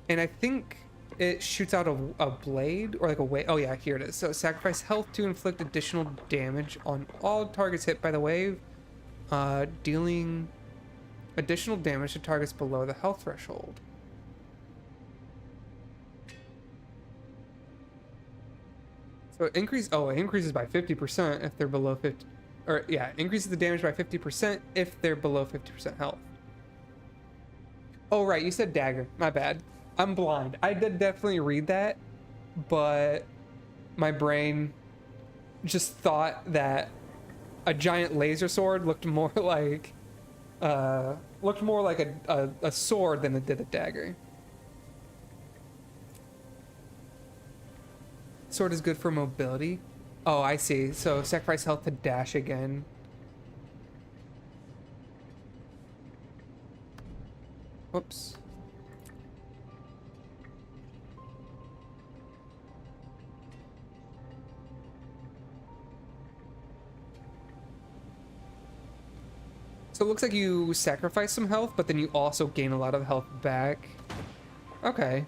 And I think it shoots out a blade or like a wave. Oh yeah, here it is. So sacrifice health to inflict additional damage on all targets hit by the wave. Dealing additional damage to targets below the health threshold. So it increases by 50% if they're below 50, or yeah, increases the damage by 50% if they're below 50% health. Oh right, you said dagger. My bad. I'm blind. I did definitely read that, but my brain just thought that a giant laser sword looked more like a sword than it did a dagger. Sword is good for mobility. Oh, I see. So sacrifice health to dash again. Whoops. So it looks like you sacrifice some health, but then you also gain a lot of health back. Okay.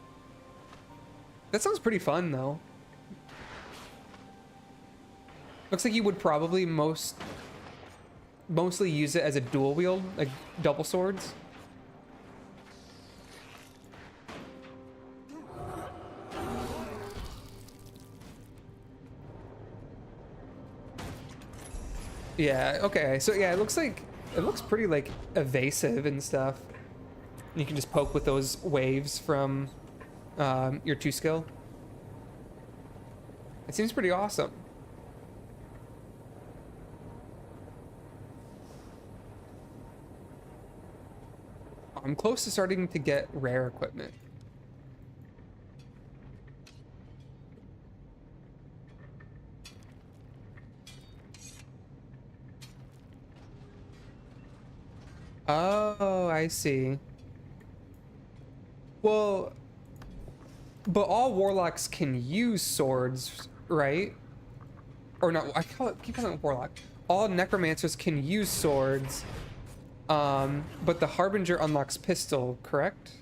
That sounds pretty fun, though. Looks like you would probably mostly use it as a dual wield, like double swords. Yeah, okay. So yeah, it looks pretty like evasive and stuff. You can just poke with those waves from your 2 skill. It seems pretty awesome. I'm close to starting to get rare equipment. Oh, I see. Well, but all warlocks can use swords, right? Or no, keep calling it warlock. All necromancers can use swords, but the Harbinger unlocks pistol, correct?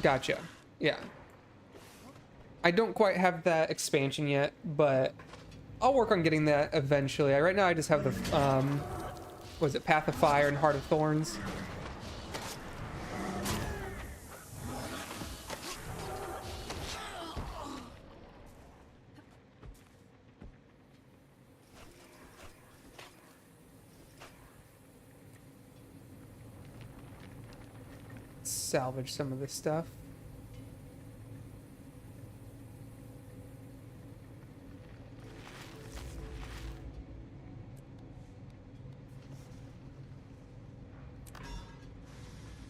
Gotcha. Yeah. I don't quite have that expansion yet, but I'll work on getting that eventually. Right now I just have the, was it Path of Fire and Heart of Thorns? Salvage some of this stuff.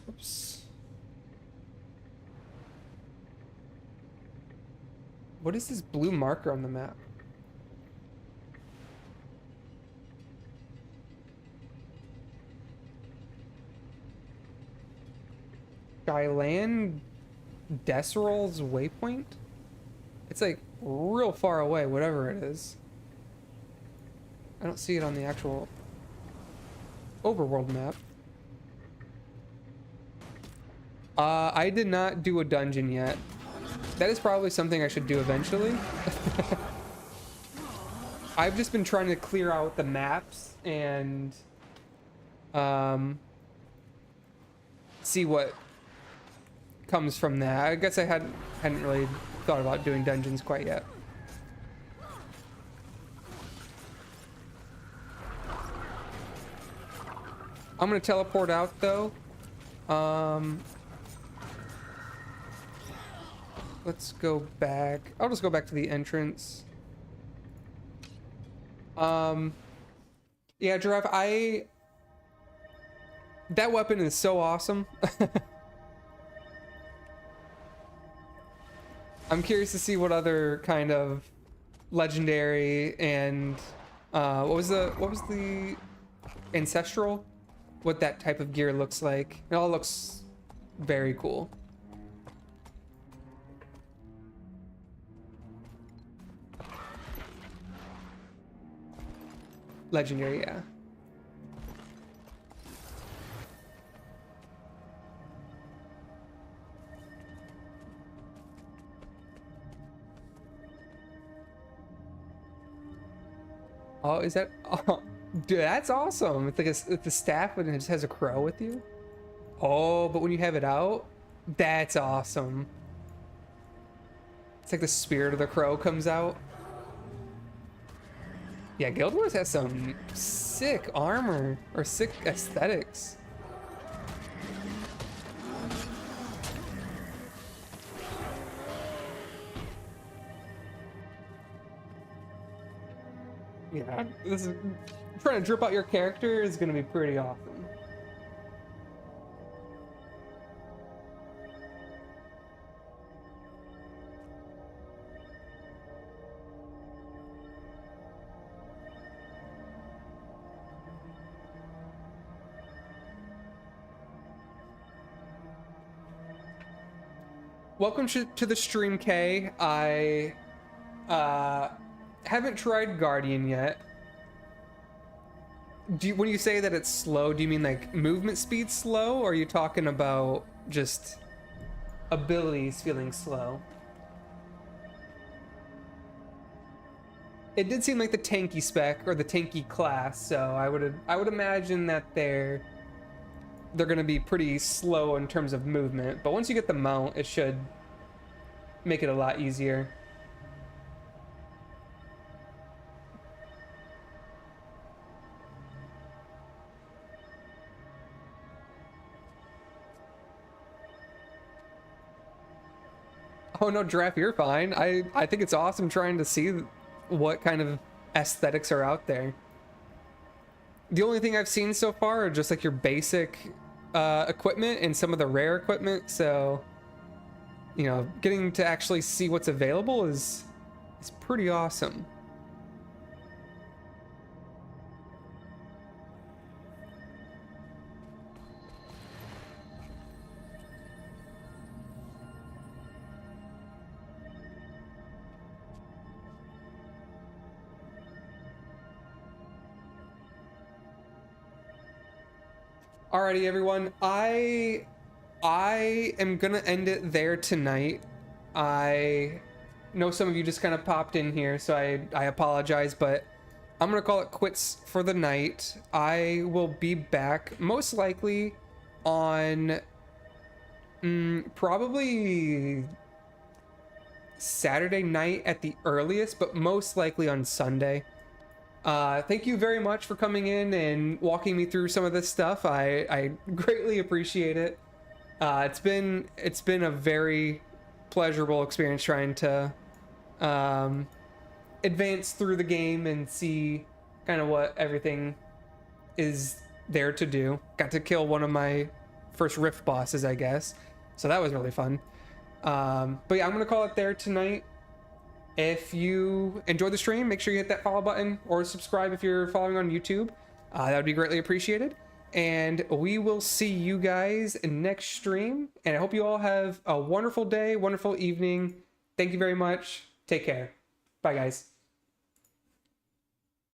Oops. What is this blue marker on the map? Skyland Desiral's waypoint? It's like real far away, whatever it is. I don't see it on the actual overworld map. I did not do a dungeon yet. That is probably something I should do eventually. I've just been trying to clear out the maps and see what comes from that. I guess I hadn't really thought about doing dungeons quite yet. I'm gonna teleport out though. Let's go back. I'll just go back to the entrance. Yeah, Giraffe, that weapon is so awesome. I'm curious to see what other kind of legendary and what was the ancestral? What that type of gear looks like. It all looks very cool. Legendary, yeah. Oh, is that? Oh, dude, that's awesome. It's like it's the staff and it just has a crow with you. Oh, but when you have it out, that's awesome. It's like the spirit of the crow comes out. Yeah, Guild Wars has some sick armor or sick aesthetics. Yeah, this is trying to drip out your character is gonna be pretty awesome. Welcome to the stream, Kay. I haven't tried Guardian yet. When you say that it's slow, do you mean like movement speed slow, or are you talking about just abilities feeling slow? It did seem like the tanky spec or the tanky class, so I would imagine that they're gonna be pretty slow in terms of movement, but once you get the mount, it should make it a lot easier. Oh no, Giraffe, you're fine. I think it's awesome trying to see what kind of aesthetics are out there. The only thing I've seen so far are just like your basic equipment and some of the rare equipment, so you know, getting to actually see what's available is pretty awesome. Alrighty, everyone. I I am gonna end it there tonight. I know some of you just kind of popped in here, so I apologize, but I'm gonna call it quits for the night. I will be back most likely on probably Saturday night at the earliest, but most likely on Sunday. Thank you very much for coming in and walking me through some of this stuff. I greatly appreciate it. It's been a very pleasurable experience trying to advance through the game and see kind of what everything is there to do. Got to kill one of my first Rift bosses, I guess, so that was really fun. But yeah, I'm gonna call it there tonight. If you enjoyed the stream, make sure you hit that follow button or subscribe if you're following on YouTube. That would be greatly appreciated. And we will see you guys next stream. And I hope you all have a wonderful day, wonderful evening. Thank you very much. Take care. Bye, guys.